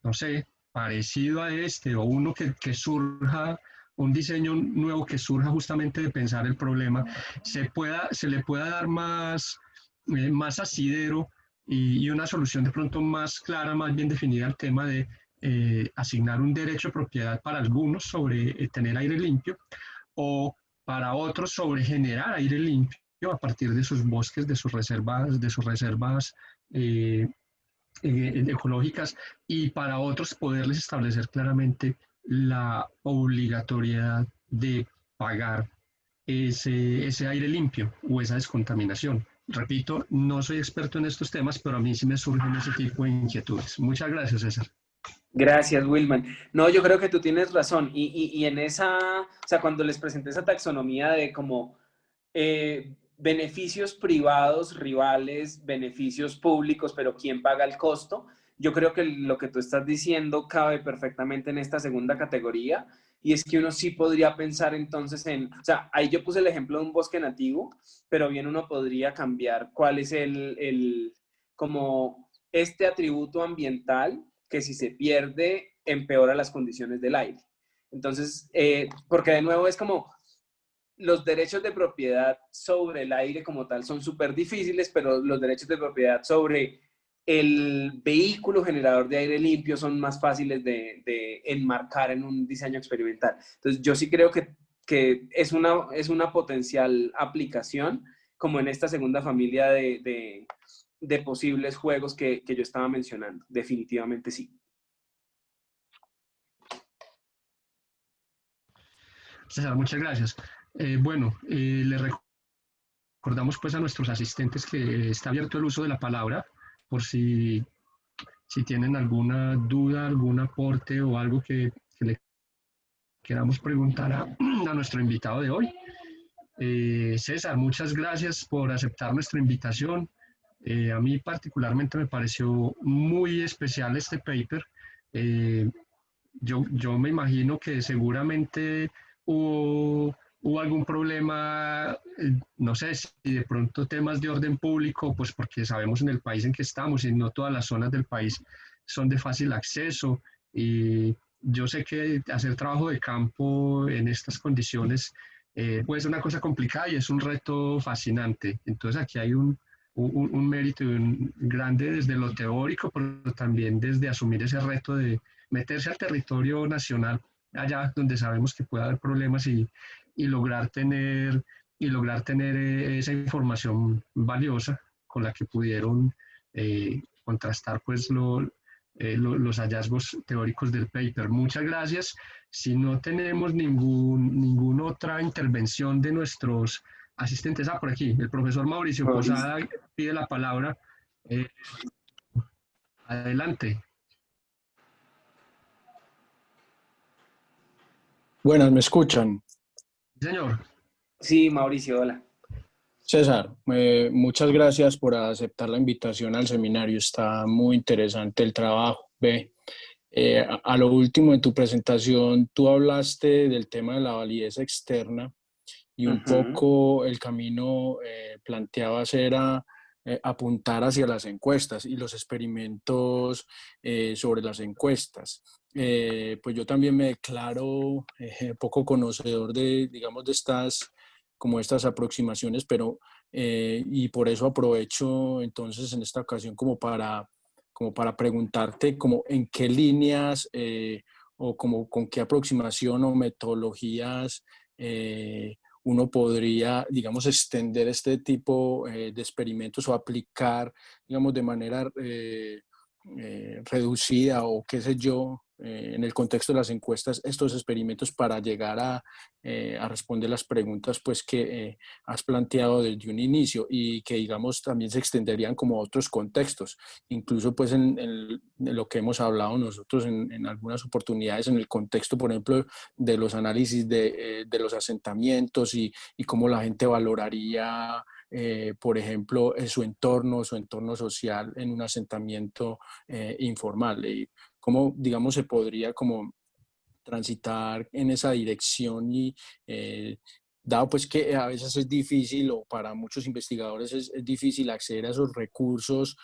no sé, parecido a este o uno que surja, un diseño nuevo que surja justamente de pensar el problema, se le pueda dar más asidero y una solución de pronto más clara, más bien definida al tema de asignar un derecho de propiedad para algunos sobre tener aire limpio o para otros sobre generar aire limpio a partir de sus bosques, de sus reservas ecológicas, y para otros poderles establecer claramente la obligatoriedad de pagar ese aire limpio o esa descontaminación. Repito, no soy experto en estos temas, pero a mí sí me surgen ese tipo de inquietudes. Muchas gracias, César. Gracias, Wilman. No, yo creo que tú tienes razón. Y en esa, o sea, cuando les presenté esa taxonomía de como beneficios privados, rivales, beneficios públicos, pero ¿quién paga el costo? Yo creo que lo que tú estás diciendo cabe perfectamente en esta segunda categoría y es que uno sí podría pensar entonces o sea, ahí yo puse el ejemplo de un bosque nativo, pero bien uno podría cambiar cuál es como este atributo ambiental que si se pierde empeora las condiciones del aire. Entonces, porque de nuevo es como los derechos de propiedad sobre el aire como tal son súper difíciles, pero los derechos de propiedad sobre el vehículo generador de aire limpio son más fáciles de enmarcar en un diseño experimental. Entonces, yo sí creo que es una potencial aplicación como en esta segunda familia de posibles juegos que yo estaba mencionando. Definitivamente sí. César, muchas gracias. Bueno, le recordamos pues a nuestros asistentes que está abierto el uso de la palabra por si tienen alguna duda, algún aporte o algo que le queramos preguntar a nuestro invitado de hoy. César, muchas gracias por aceptar nuestra invitación. A mí particularmente me pareció muy especial este paper. Yo me imagino que seguramente hubo algún problema, no sé si de pronto temas de orden público, pues porque sabemos en el país en que estamos y no todas las zonas del país son de fácil acceso. Y yo sé que hacer trabajo de campo en estas condiciones puede ser una cosa complicada y es un reto fascinante. Entonces aquí hay un mérito grande desde lo teórico, pero también desde asumir ese reto de meterse al territorio nacional, allá donde sabemos que puede haber problemas y lograr tener, esa información valiosa con la que pudieron contrastar pues los hallazgos teóricos del paper. Muchas gracias. Si no tenemos ninguna otra intervención de nuestros asistentes, por aquí, el profesor Mauricio Posada pide la palabra. Adelante. Buenas, ¿me escuchan? Señor. Sí, Mauricio, hola. César, muchas gracias por aceptar la invitación al seminario. Está muy interesante el trabajo. A lo último en tu presentación, tú hablaste del tema de la validez externa y un poco el camino planteabas era apuntar hacia las encuestas y los experimentos sobre las encuestas. Pues yo también me declaro poco conocedor digamos, de estas aproximaciones, pero y por eso aprovecho entonces en esta ocasión como para preguntarte como en qué líneas o como con qué aproximación o metodologías uno podría, digamos, extender este tipo de experimentos o aplicar, digamos, de manera reducida o qué sé yo, en el contexto de las encuestas, estos experimentos para llegar a responder las preguntas pues, que has planteado desde un inicio y que, digamos, también se extenderían como a otros contextos, incluso pues en lo que hemos hablado nosotros en algunas oportunidades, en el contexto, por ejemplo, de los análisis de los asentamientos y cómo la gente valoraría por ejemplo, su entorno social en un asentamiento informal. Y cómo, digamos, se podría como transitar en esa dirección y dado pues que a veces es difícil o para muchos investigadores es difícil acceder a esos recursos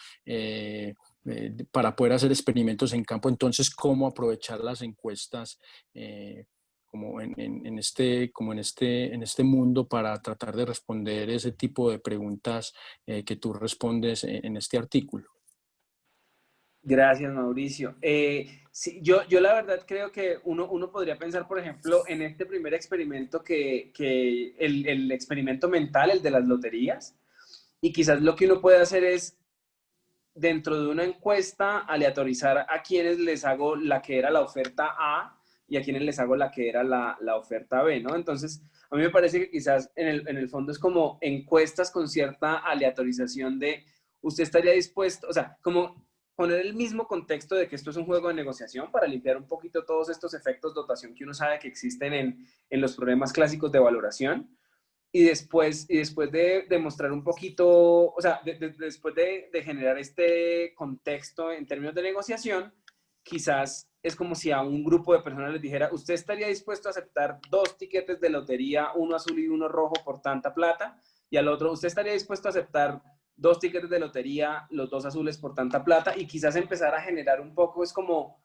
para poder hacer experimentos en campo, entonces cómo aprovechar las encuestas como en este mundo para tratar de responder ese tipo de preguntas que tú respondes en este artículo. Gracias, Mauricio. Sí, yo la verdad creo que uno podría pensar, por ejemplo, en este primer experimento que el experimento mental, el de las loterías, y quizás lo que uno puede hacer es, dentro de una encuesta, aleatorizar a quienes les hago la que era la oferta A y a quienes les hago la que era la oferta B, ¿no? Entonces, a mí me parece que quizás en el fondo es como encuestas con cierta aleatorización de, usted estaría dispuesto, o sea, como poner el mismo contexto de que esto es un juego de negociación para limpiar un poquito todos estos efectos de dotación que uno sabe que existen en los problemas clásicos de valoración. Y después de demostrar un poquito, o sea, después de generar este contexto en términos de negociación, quizás es como si a un grupo de personas les dijera, ¿usted estaría dispuesto a aceptar 2 tiquetes de lotería, uno azul y uno rojo por tanta plata? Y al otro, ¿usted estaría dispuesto a aceptar 2 tiquetes de lotería, los 2 azules por tanta plata? Y quizás empezar a generar un poco, es como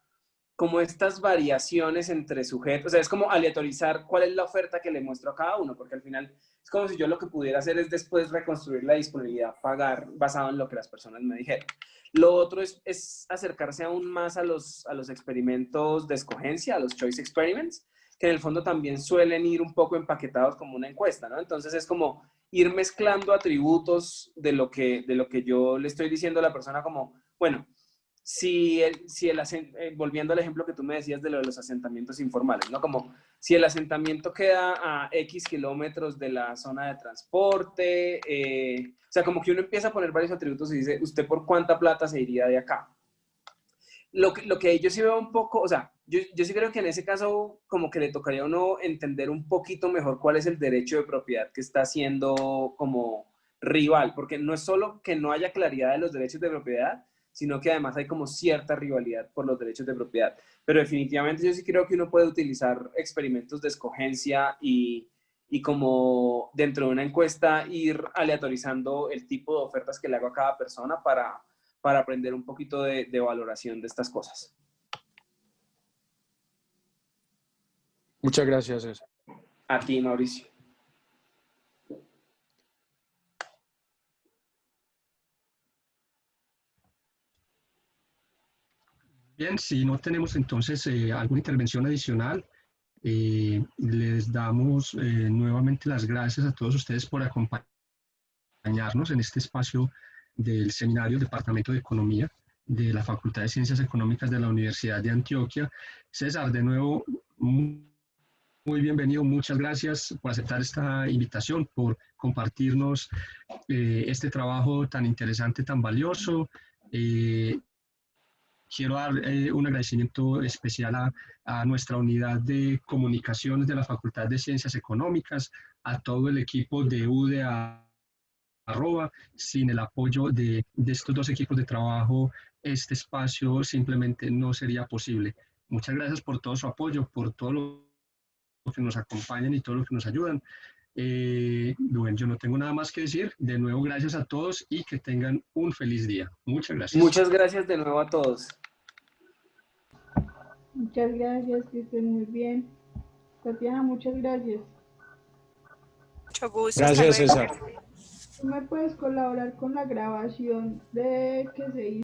estas variaciones entre sujetos, o sea, es como aleatorizar cuál es la oferta que le muestro a cada uno, porque al final es como si yo lo que pudiera hacer es después reconstruir la disponibilidad, pagar basado en lo que las personas me dijeron. Lo otro es acercarse aún más a los experimentos de escogencia, a los choice experiments, que en el fondo también suelen ir un poco empaquetados como una encuesta, ¿no? Entonces es como ir mezclando atributos de lo que yo le estoy diciendo a la persona como, bueno, volviendo al ejemplo que tú me decías de lo de los asentamientos informales, ¿no? Como si el asentamiento queda a X kilómetros de la zona de transporte, o sea, como que uno empieza a poner varios atributos y dice, ¿usted por cuánta plata se iría de acá? Lo que yo sí veo un poco, o sea, yo sí creo que en ese caso como que le tocaría a uno entender un poquito mejor cuál es el derecho de propiedad que está haciendo como rival, porque no es solo que no haya claridad de los derechos de propiedad, sino que además hay como cierta rivalidad por los derechos de propiedad. Pero definitivamente yo sí creo que uno puede utilizar experimentos de escogencia y como dentro de una encuesta ir aleatorizando el tipo de ofertas que le hago a cada persona para aprender un poquito de valoración de estas cosas. Muchas gracias, César. A ti, Mauricio. Bien, si no tenemos entonces alguna intervención adicional, les damos nuevamente las gracias a todos ustedes por acompañarnos en este espacio del seminario del Departamento de Economía de la Facultad de Ciencias Económicas de la Universidad de Antioquia. César, de nuevo, muy bienvenido, muchas gracias por aceptar esta invitación, por compartirnos este trabajo tan interesante, tan valioso. Quiero dar un agradecimiento especial a nuestra unidad de comunicaciones de la Facultad de Ciencias Económicas, a todo el equipo de UDA Arroba. Sin el apoyo de estos dos equipos de trabajo, este espacio simplemente no sería posible. Muchas gracias por todo su apoyo, por todo lo que nos acompañan y todo lo que nos ayudan. Bueno, yo no tengo nada más que decir. De nuevo, gracias a todos y que tengan un feliz día. Muchas gracias. Muchas gracias de nuevo a todos. Muchas gracias, que estén muy bien. Tatiana, muchas gracias. Mucho gusto. Gracias, Hasta luego. César. ¿Tú me puedes colaborar con la grabación de que se hizo?